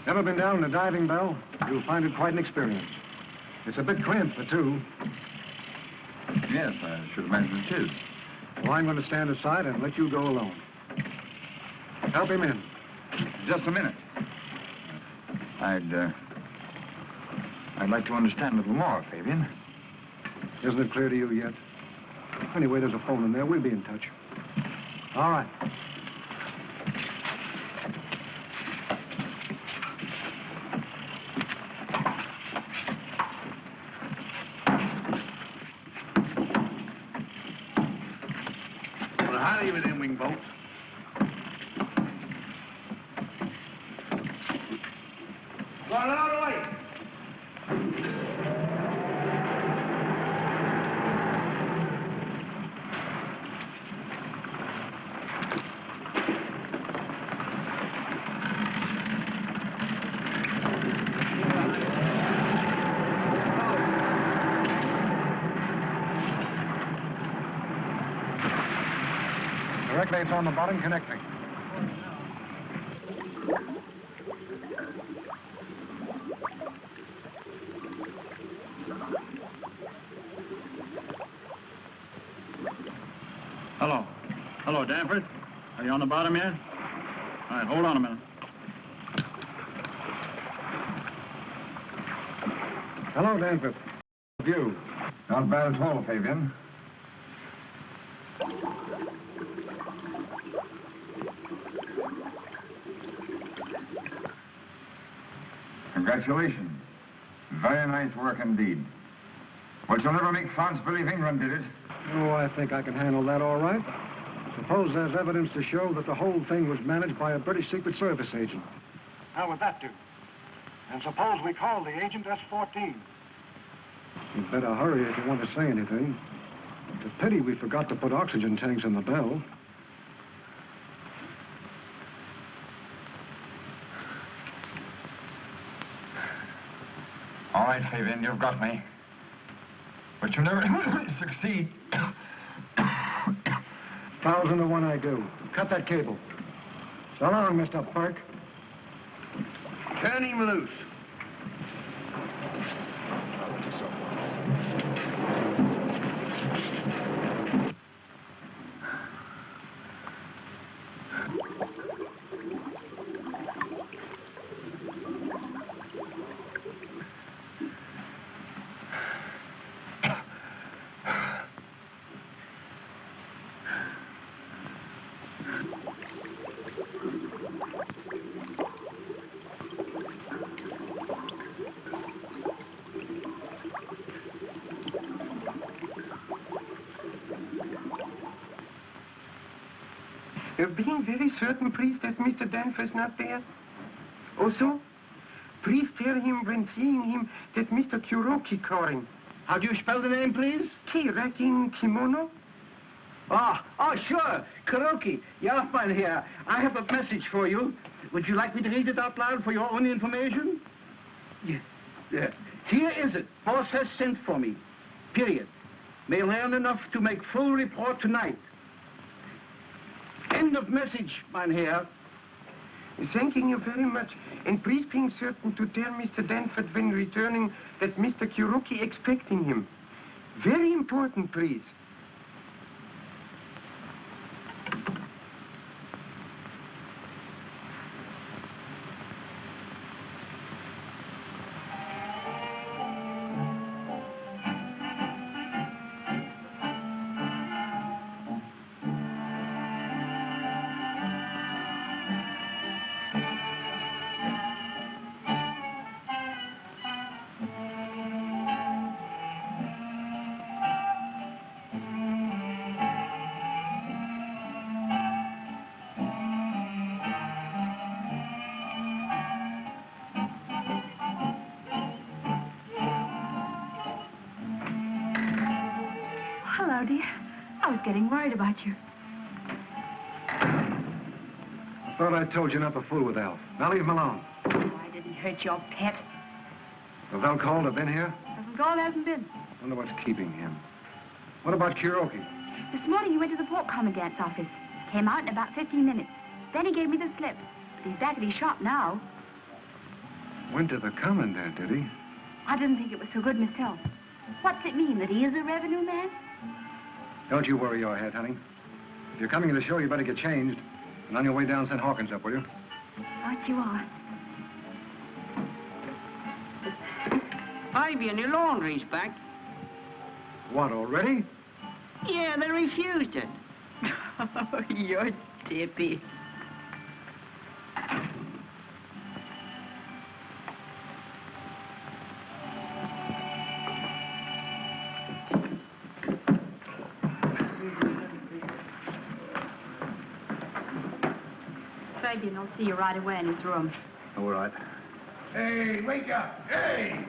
Speaker 9: Ever been down in a diving bell? You'll find it quite an experience. It's a bit cramped for 2.
Speaker 12: Yes, I should imagine it is.
Speaker 9: Well, I'm going to stand aside and let you go alone. Help him in.
Speaker 12: Just a minute. I'd like to understand a little more, Fabian.
Speaker 9: Isn't it clear to you yet? Anyway, there's a phone in there. We'll be in touch. All right.
Speaker 14: Well, howdy with them wing boats.
Speaker 2: Going all the way.
Speaker 9: Directly, it's on the bottom, connecting.
Speaker 8: Hello. Hello, Danforth. Are you on the bottom yet? All right, hold on a minute.
Speaker 9: Hello, Danforth. View.
Speaker 12: Not bad at all, Fabian. Congratulations. Very nice work indeed. But you'll never make France believe England did it.
Speaker 9: Oh, I think I can handle that all right. Suppose there's evidence to show that the whole thing was managed by a British Secret Service agent. How would that do? And suppose we call the agent S-14. You'd better hurry if you want to say anything. It's a pity we forgot to put oxygen tanks in the bell.
Speaker 12: All right, Fabian, you've got me. But you'll never succeed.
Speaker 9: 1,000 to 1 I do. Cut that cable. So long, Mr. Burke.
Speaker 14: Turn him loose.
Speaker 7: Being very certain, please, that Mr. Danforth's not there. Also, please tell him when seeing him that Mr. Kuroki called him.
Speaker 14: How do you spell the name, please?
Speaker 7: Kiraki kimono.
Speaker 14: Oh, sure. Kuroki. Yeah, Mynheer. I have a message for you. Would you like me to read it out loud for your own information? Yeah. Here is it. Boss has sent for me. Period. May learn enough to make full report tonight. End of message, Mynheer.
Speaker 13: Thanking you very much. And please being certain to tell Mr. Danford when returning that Mr. Kuroki expecting him. Very important, please.
Speaker 6: Getting worried about you.
Speaker 9: I thought I told you not to fool with Alf. Now leave him alone.
Speaker 6: Oh, I didn't hurt your pet.
Speaker 9: Lavelle called, have been here?
Speaker 6: Gold hasn't been.
Speaker 9: Wonder what's keeping him. What about Kuroki?
Speaker 6: This morning he went to the port commandant's office. Came out in about 15 minutes. Then he gave me the slip. But he's back at his shop now.
Speaker 9: Went to the commandant, did he?
Speaker 6: I didn't think it was so good myself. What's it mean, that he is a revenue man?
Speaker 9: Don't you worry your head, honey. If you're coming to the show, you better get changed. And on your way down, send Hawkins up, will you?
Speaker 6: Right you are.
Speaker 10: Ivy and your laundry's back.
Speaker 9: What, already?
Speaker 10: Yeah, they refused it.
Speaker 6: Oh, you're dippy. Fabian will see you right away in his room.
Speaker 9: All right.
Speaker 2: Hey, wake up! Hey!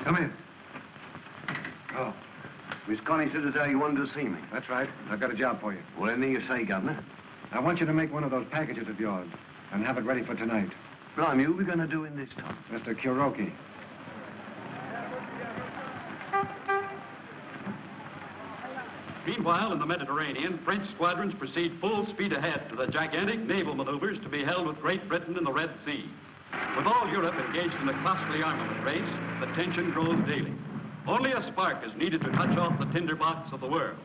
Speaker 9: Come in.
Speaker 15: Oh. Miss Connie said to tell you wanted to see me.
Speaker 9: That's right. I've got a job for you.
Speaker 15: Well, anything you say, Governor.
Speaker 9: I want you to make one of those packages of yours and have it ready for tonight.
Speaker 15: Blimey, who are we going to do in this time?
Speaker 9: Mr. Kuroki.
Speaker 16: Meanwhile, in the Mediterranean, French squadrons proceed full speed ahead to the gigantic naval maneuvers to be held with Great Britain in the Red Sea. With all Europe engaged in a costly armament race, the tension grows daily. Only a spark is needed to touch off the tinderbox of the world.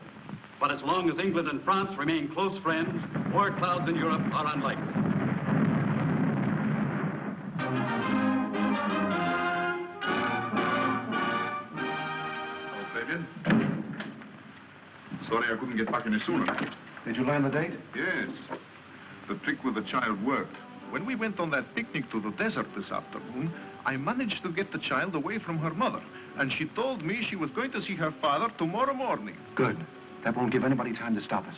Speaker 16: But as long as England and France remain close friends, war clouds in Europe are unlikely.
Speaker 4: Oh, Fabian. Sorry I couldn't get back any sooner.
Speaker 9: Did you learn the date?
Speaker 4: Yes. The trick with the child worked. When we went on that picnic to the desert this afternoon, I managed to get the child away from her mother. And she told me she was going to see her father tomorrow morning.
Speaker 9: Good. That won't give anybody time to stop us.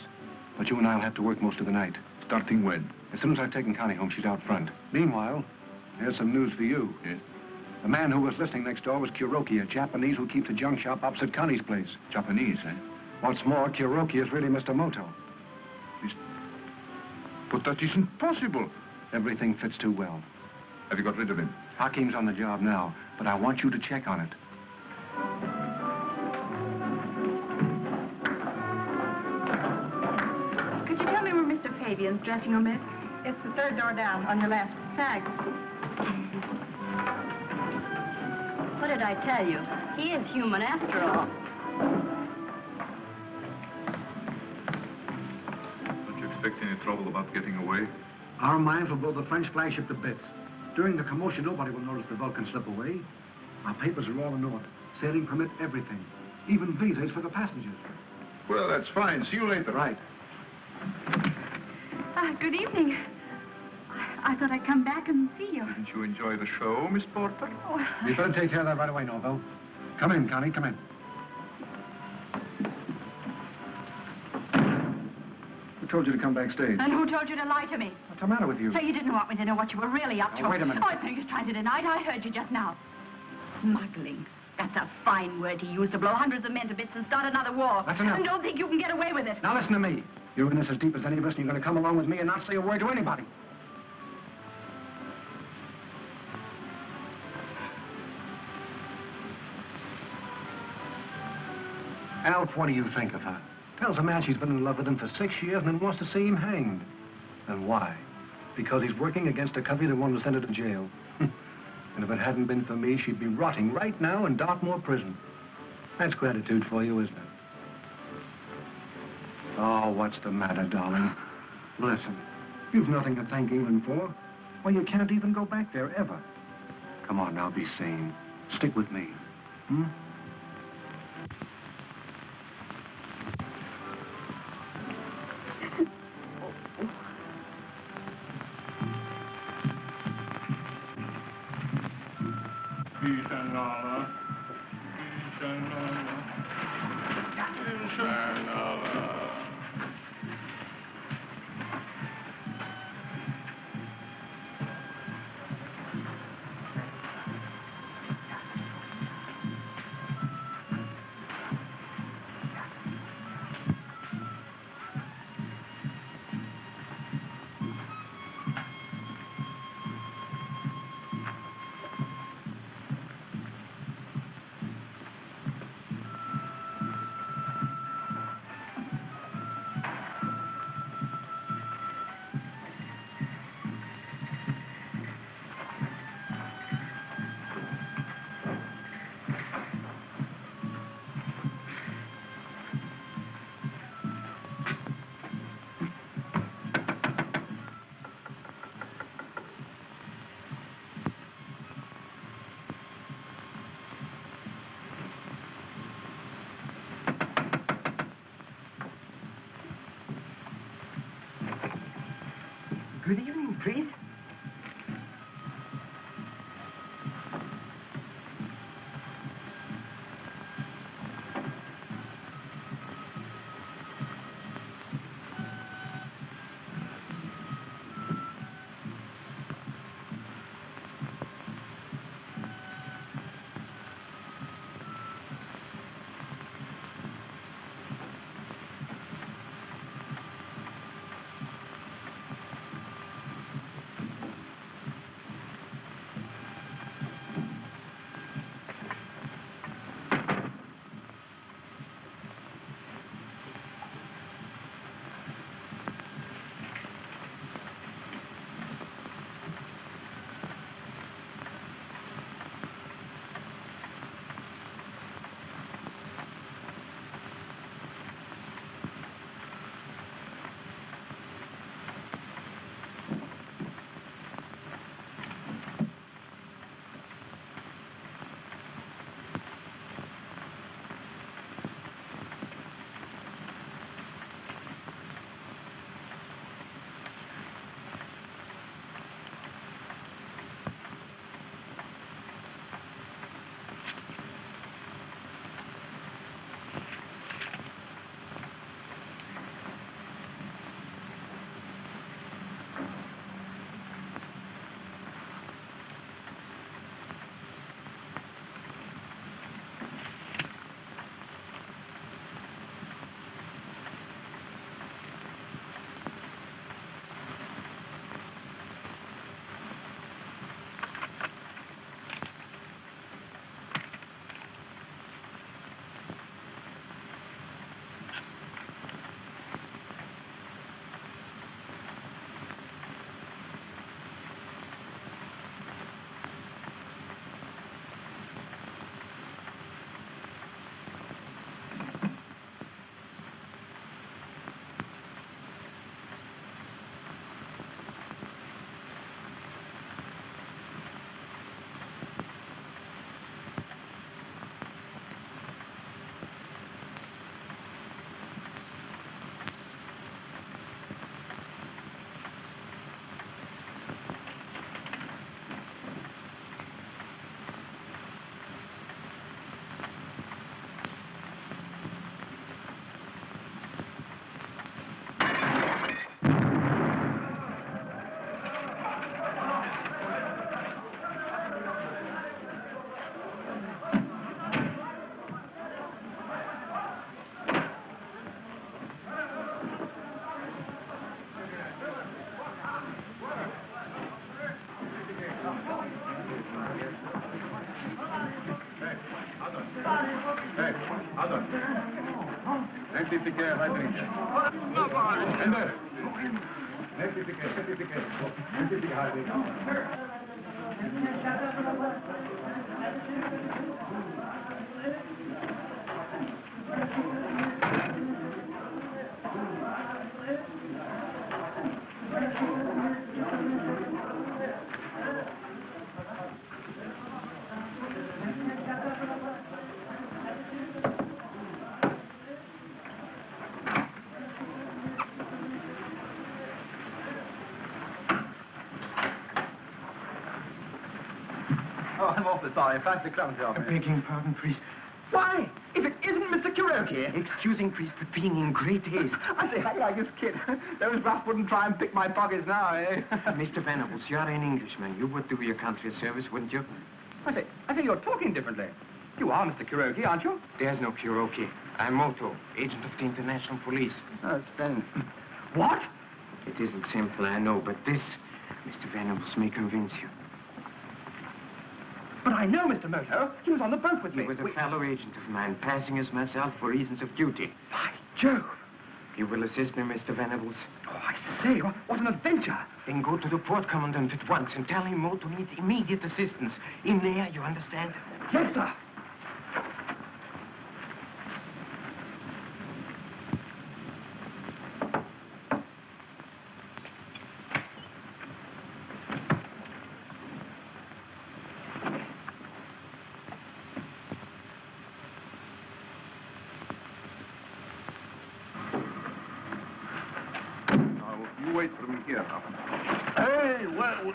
Speaker 9: But you and I'll have to work most of the night.
Speaker 4: Starting when?
Speaker 9: As soon as I've taken Connie home, she's out front. Meanwhile, here's some news for you.
Speaker 4: Yes?
Speaker 9: The man who was listening next door was Kuroki, a Japanese who keeps a junk shop opposite Connie's place.
Speaker 4: Japanese, eh?
Speaker 9: What's more, Kuroki is really Mr. Moto.
Speaker 4: But that isn't possible.
Speaker 9: Everything fits too well.
Speaker 4: Have you got rid of him?
Speaker 9: Hakim's on the job now, but I want you to check on it.
Speaker 6: Could you tell me where Mr. Fabian's dressing room is? It's the third door down, on your left. Thanks. What did I tell you? He is human after all.
Speaker 4: Don't you expect any trouble about getting away?
Speaker 9: Our mines will blow the French flagship to bits. During the commotion, nobody will notice the Vulcan slip away. Our papers are all in order. Sailing permit, everything. Even visas for the passengers.
Speaker 4: Well, that's fine. See you later.
Speaker 9: Right.
Speaker 6: Good evening. I thought I'd come back and see you.
Speaker 4: Didn't you enjoy the show, Miss Porter?
Speaker 6: Oh,
Speaker 9: You better take care of that right away, Norvel. Come in, Connie, come in. Who told you to come backstage?
Speaker 6: and who told you to lie to me?
Speaker 9: What's the matter with you?
Speaker 6: So you didn't want me to know what you were really up to?
Speaker 9: Now, wait a minute.
Speaker 6: Oh, I think he's trying to deny it. I heard you just now. Smuggling. That's a fine word he used to blow hundreds of men to bits and start another war.
Speaker 9: That's enough.
Speaker 6: And don't think you can get away with it.
Speaker 9: Now listen to me. You're in this as deep as any of us, and you're going to come along with me and not say a word to anybody. Alf, what do you think of her? Tells a man she's been in love with him for 6 years and then wants to see him hanged. And why? Because he's working against a company that wanted to send her to jail. And if it hadn't been for me, she'd be rotting right now in Dartmoor prison. That's gratitude for you, isn't it? Oh, what's the matter, darling? Listen, you've nothing to thank England for. Well, you can't even go back there, ever. Come on now, be sane. Stick with me. Hmm?
Speaker 4: Certificate, I bring it. Ender. Certificate.
Speaker 7: Oh, I'm awfully sorry. I passed the clumsy off.
Speaker 13: Begging pardon, priest.
Speaker 7: Why? If it isn't Mr. Kuroki.
Speaker 13: Excusing, priest, but being in great haste.
Speaker 7: I say, how do I like this kid? Those rough wouldn't try and pick my pockets now, eh?
Speaker 13: Mr. Venables, you're an Englishman. You would do your country a service, wouldn't you?
Speaker 7: I say, you're talking differently. You are Mr. Kuroki, aren't you?
Speaker 13: There's no Kuroki. I'm Moto, agent of the International Police.
Speaker 7: Oh, splendid. What?
Speaker 13: It isn't simple, I know, but this, Mr. Venables, may convince you.
Speaker 7: But I know Mr. Moto. He was on the boat with me.
Speaker 13: He was a fellow agent of mine, passing as myself for reasons of duty.
Speaker 7: By Jove!
Speaker 13: You will assist me, Mr. Venables?
Speaker 7: Oh, I say, what an adventure.
Speaker 13: Then go to the port commandant at once and tell him Moto needs immediate assistance. In there, you understand?
Speaker 7: Yes, sir.
Speaker 4: You wait for me here now.
Speaker 2: Hey, well...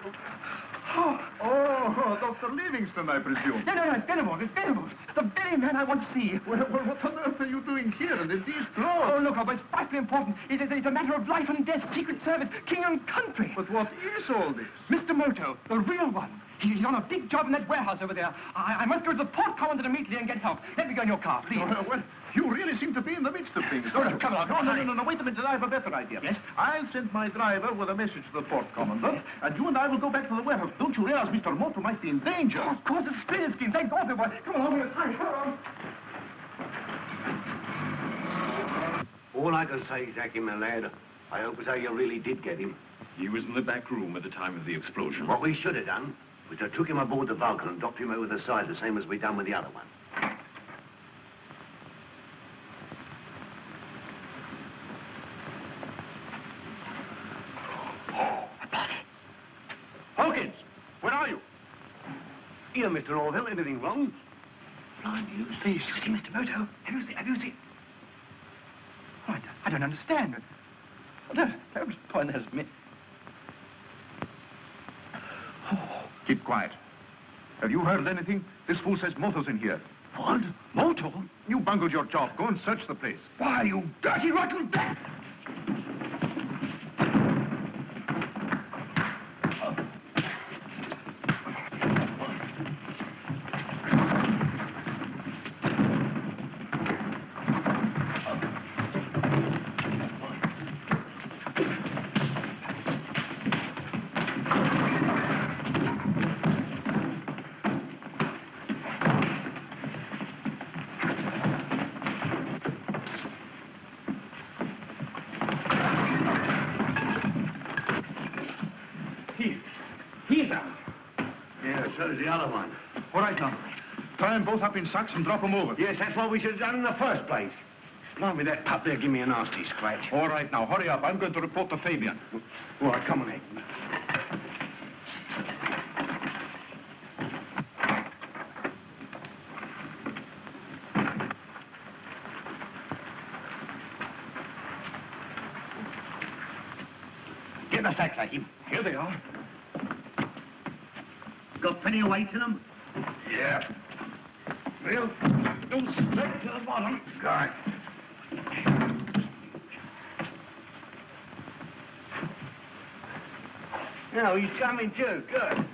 Speaker 4: Oh, Dr. Livingston, I presume.
Speaker 7: No, it's Venables. The very man I want to see.
Speaker 4: Well, what on earth are you doing here and in these clothes?
Speaker 7: Oh, look, it's vitally important. It's a matter of life and death, secret service, king and country.
Speaker 4: But what is all this?
Speaker 7: Mr. Moto, the real one. He's on a big job in that warehouse over there. I must go to the port commandant immediately and get help. Let me go in your car, please.
Speaker 4: Well, you really seem to be in the midst of things.
Speaker 7: Oh, no, come on.
Speaker 4: No, wait a minute. I have a better idea.
Speaker 7: Yes?
Speaker 4: I'll send my driver with a message to the port commandant, and you and I will go back to the warehouse. Don't you realize Mr. Moto might be in danger?
Speaker 7: Oh, of course, it's a splendid scheme. Thank God, boy. Come on, come on.
Speaker 15: All I can say, Jackie, my lad, I hope as how you really did get him.
Speaker 4: He was in the back room at the time of the explosion.
Speaker 15: What we should have done was to took him aboard the Vulcan and dropped him over the side, the same as we done with the other one.
Speaker 2: Hawkins, where are you?
Speaker 15: Here, Mr. Norvel, anything wrong?
Speaker 7: Blind you see, Mr. Moto. Have you seen? Oh, I don't understand. No, point there's me.
Speaker 4: Oh, keep quiet. Have you heard anything? This fool says Moto's in here.
Speaker 7: What? Moto?
Speaker 4: You bungled your job. Go and search the place.
Speaker 7: Why, you dirty, rotten bat!
Speaker 15: So's the other one.
Speaker 4: All right, now. Tie them both up in sacks and drop them over.
Speaker 15: Yes, that's what we should have done in the first place. Blimey, that pup there give me a nasty scratch.
Speaker 4: All right, now, hurry up. I'm going to report to Fabian.
Speaker 15: All right, come on, Ed. Get the sacks, Hakim.
Speaker 4: Here they are.
Speaker 15: Got plenty of weight in them?
Speaker 4: Yeah.
Speaker 15: Well, go straight to the bottom.
Speaker 4: Right.
Speaker 15: No, he's coming too. Good.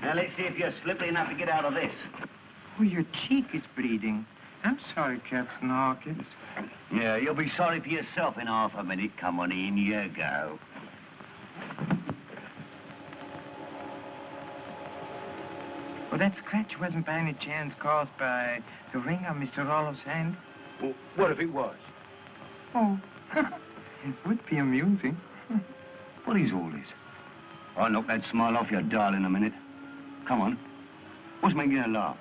Speaker 15: Now, let's see if you're slippery enough to get out of this.
Speaker 13: Oh, your cheek is bleeding. I'm sorry, Captain Hawkins.
Speaker 15: Yeah, you'll be sorry for yourself in half a minute. Come on in, you go.
Speaker 13: Well, that scratch wasn't by any chance caused by the ring on Mr. Rollo's hand?
Speaker 15: Well, what if it was?
Speaker 13: Oh, it would be amusing.
Speaker 15: What is all this? I'll knock that smile off your doll in a minute. Come on. What's making you laugh?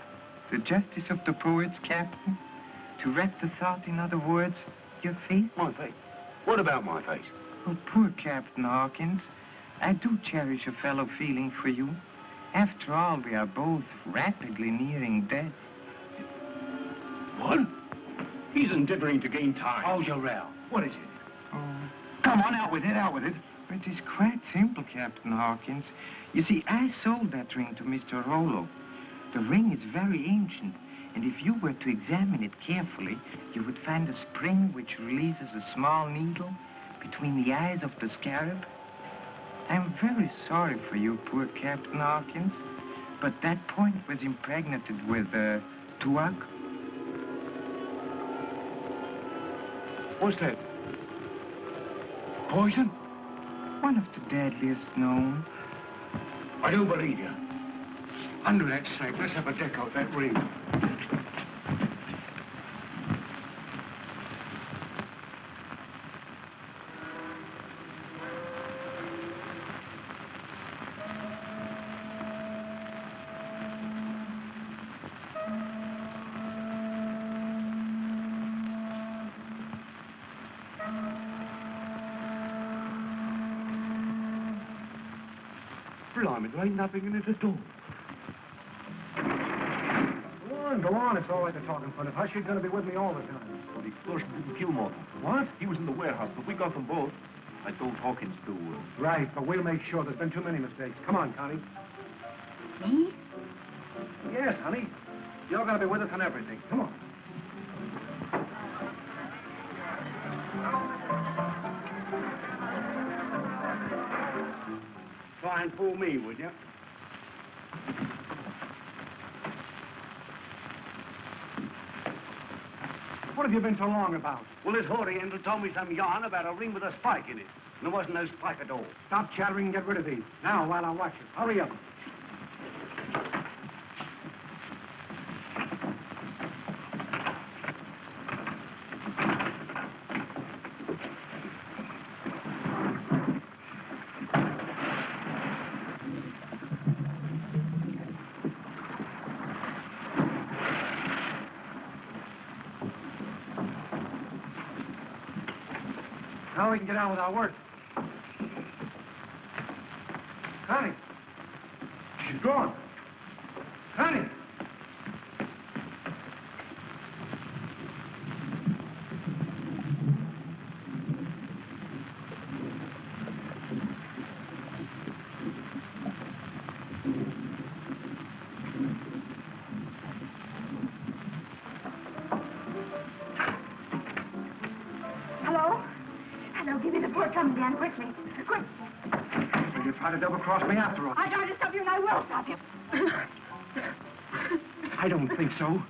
Speaker 13: The justice of the poets, Captain. To wrap the thought, in other words, your face.
Speaker 15: My face? What about my face?
Speaker 13: Oh, poor Captain Hawkins. I do cherish a fellow feeling for you. After all, we are both rapidly nearing death.
Speaker 15: What? He's endeavoring to gain time.
Speaker 9: Oh, your row. What is it?
Speaker 13: Oh.
Speaker 9: Come on, out with it, out with it.
Speaker 13: It is quite simple, Captain Hawkins. You see, I sold that ring to Mr. Rollo. The ring is very ancient, and if you were to examine it carefully, you would find a spring which releases a small needle between the eyes of the scarab. I'm very sorry for you, poor Captain Hawkins, but that point was impregnated with, tuak.
Speaker 9: What's that? Poison?
Speaker 13: One of the deadliest known.
Speaker 9: I do believe you. Under that snake, let's have a deck out that ring.
Speaker 15: Blimey, there ain't nothing in it at all.
Speaker 9: Go on. It's all right to talk in front of her. She's going to be with me all the time.
Speaker 4: Well, he first didn't kill Moto.
Speaker 9: What?
Speaker 4: He was in the warehouse, but we got them both. I told Hawkins to...
Speaker 9: Right, but we'll make sure. There's been too many mistakes. Come on, Connie.
Speaker 6: Me?
Speaker 9: Yes, honey. You're going to be with us on everything. Come on.
Speaker 15: Try and fool me, would you?
Speaker 9: What have you been so long about?
Speaker 15: Well, this Oriental told me some yarn about a ring with a spike in it. And there wasn't no spike at all.
Speaker 9: Stop chattering and get rid of these. Now, while I watch you. Hurry up. Now we can get on with our work. Connie. She's gone. Connie.
Speaker 6: Give me the poor coming down quickly. Quick.
Speaker 9: So you try to double-cross me after all.
Speaker 6: I tried to stop you, and I will stop you.
Speaker 9: I don't think so.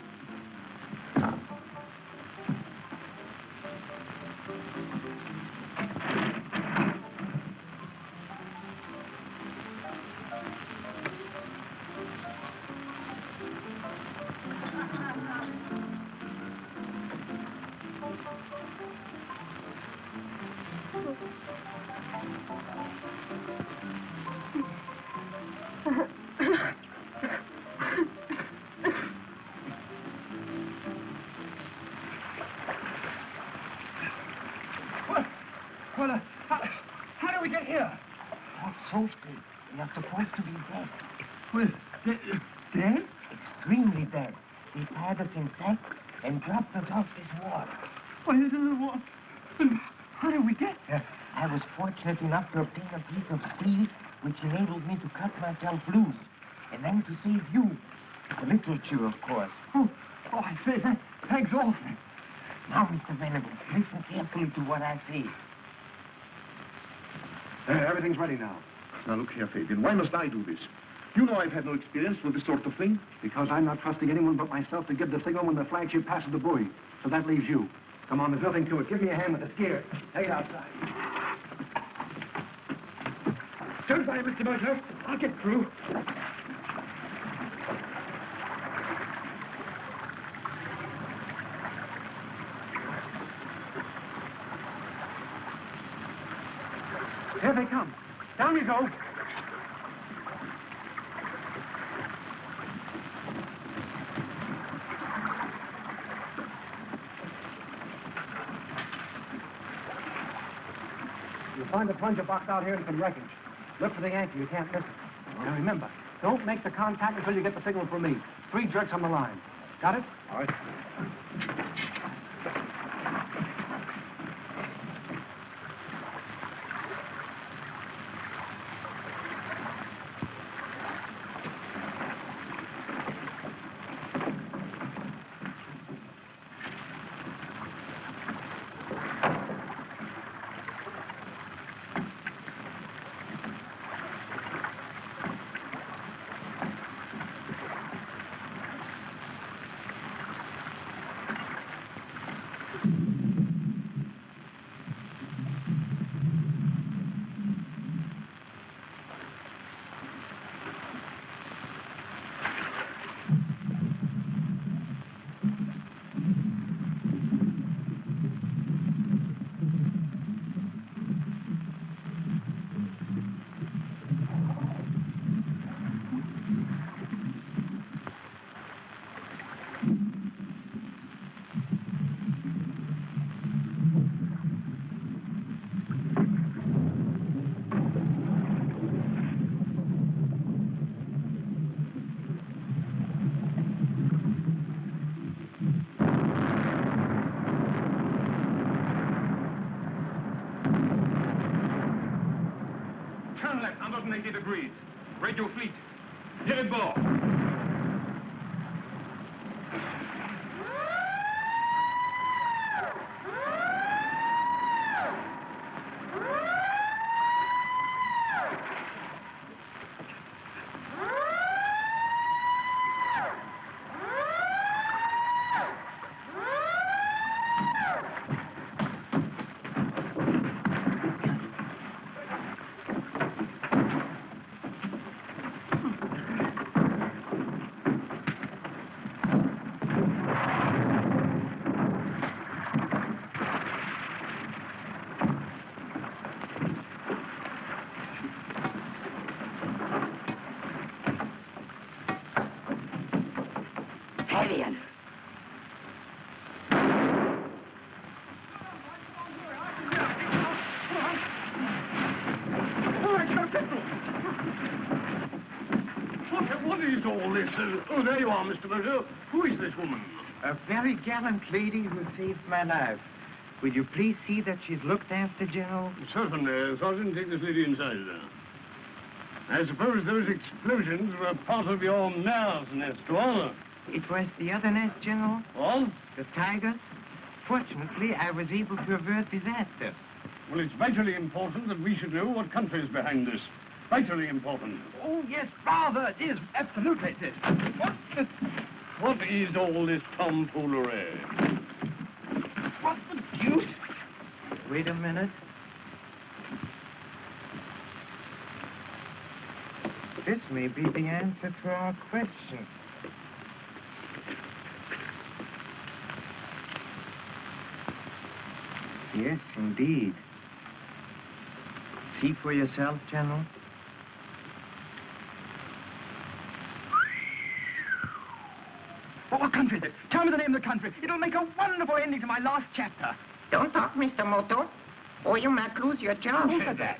Speaker 14: How do we get here?
Speaker 13: Not so straight. We are supposed to be dead.
Speaker 14: Well, dead?
Speaker 13: Extremely dead. They tied us in sacks and dropped us off this wall.
Speaker 14: Well, how did we get there?
Speaker 13: I was fortunate enough to obtain a piece of steel which enabled me to cut myself loose, and then to save you. The literature, of course.
Speaker 14: Oh, I say, thanks awfully.
Speaker 13: Now, Mr. Venables, listen carefully to what I say.
Speaker 9: Everything's ready now.
Speaker 4: Now, look here, Fabian. Why must I do this? You know I've had no experience with this sort of thing.
Speaker 9: Because I'm not trusting anyone but myself to give the signal when the flagship passes the buoy. So that leaves you. Come on, there's nothing to it. Give me a hand with the gear. Take it outside. Don't worry, Mr. Moto. I'll get through. they come. Down we go. You'll find a plunger box out here and some wreckage. Look for the anchor. You can't miss it. Now remember, don't make the contact until you get the signal from me. 3 jerks on the line. Got it? All right.
Speaker 4: Degrees. Radio fleet. Get aboard.
Speaker 6: Fabian.
Speaker 11: What is all this? Oh, there you are, Mr. Moto. Who is this woman?
Speaker 8: A very gallant lady who saved my life. Will you please see that she's looked after, General?
Speaker 11: Certainly. Sergeant, take this lady inside there. I suppose those explosions were part of your mare's nest, or?
Speaker 8: It was the other nest, General.
Speaker 11: What?
Speaker 8: The tigers. Fortunately, I was able to avert disaster.
Speaker 11: Well, it's vitally important that we should know what country is behind this. Vitally important.
Speaker 14: Oh, yes, father, it is. Absolutely it is.
Speaker 11: What is all this tomfoolery?
Speaker 14: What the deuce?
Speaker 8: Wait a minute. This may be the answer to our question. Yes, indeed. See for yourself, General.
Speaker 14: What country is it? Tell me the name of the country. It'll make a wonderful ending to my last chapter.
Speaker 17: Don't talk, Mr. Moto, or you might lose your job.
Speaker 14: Who said that?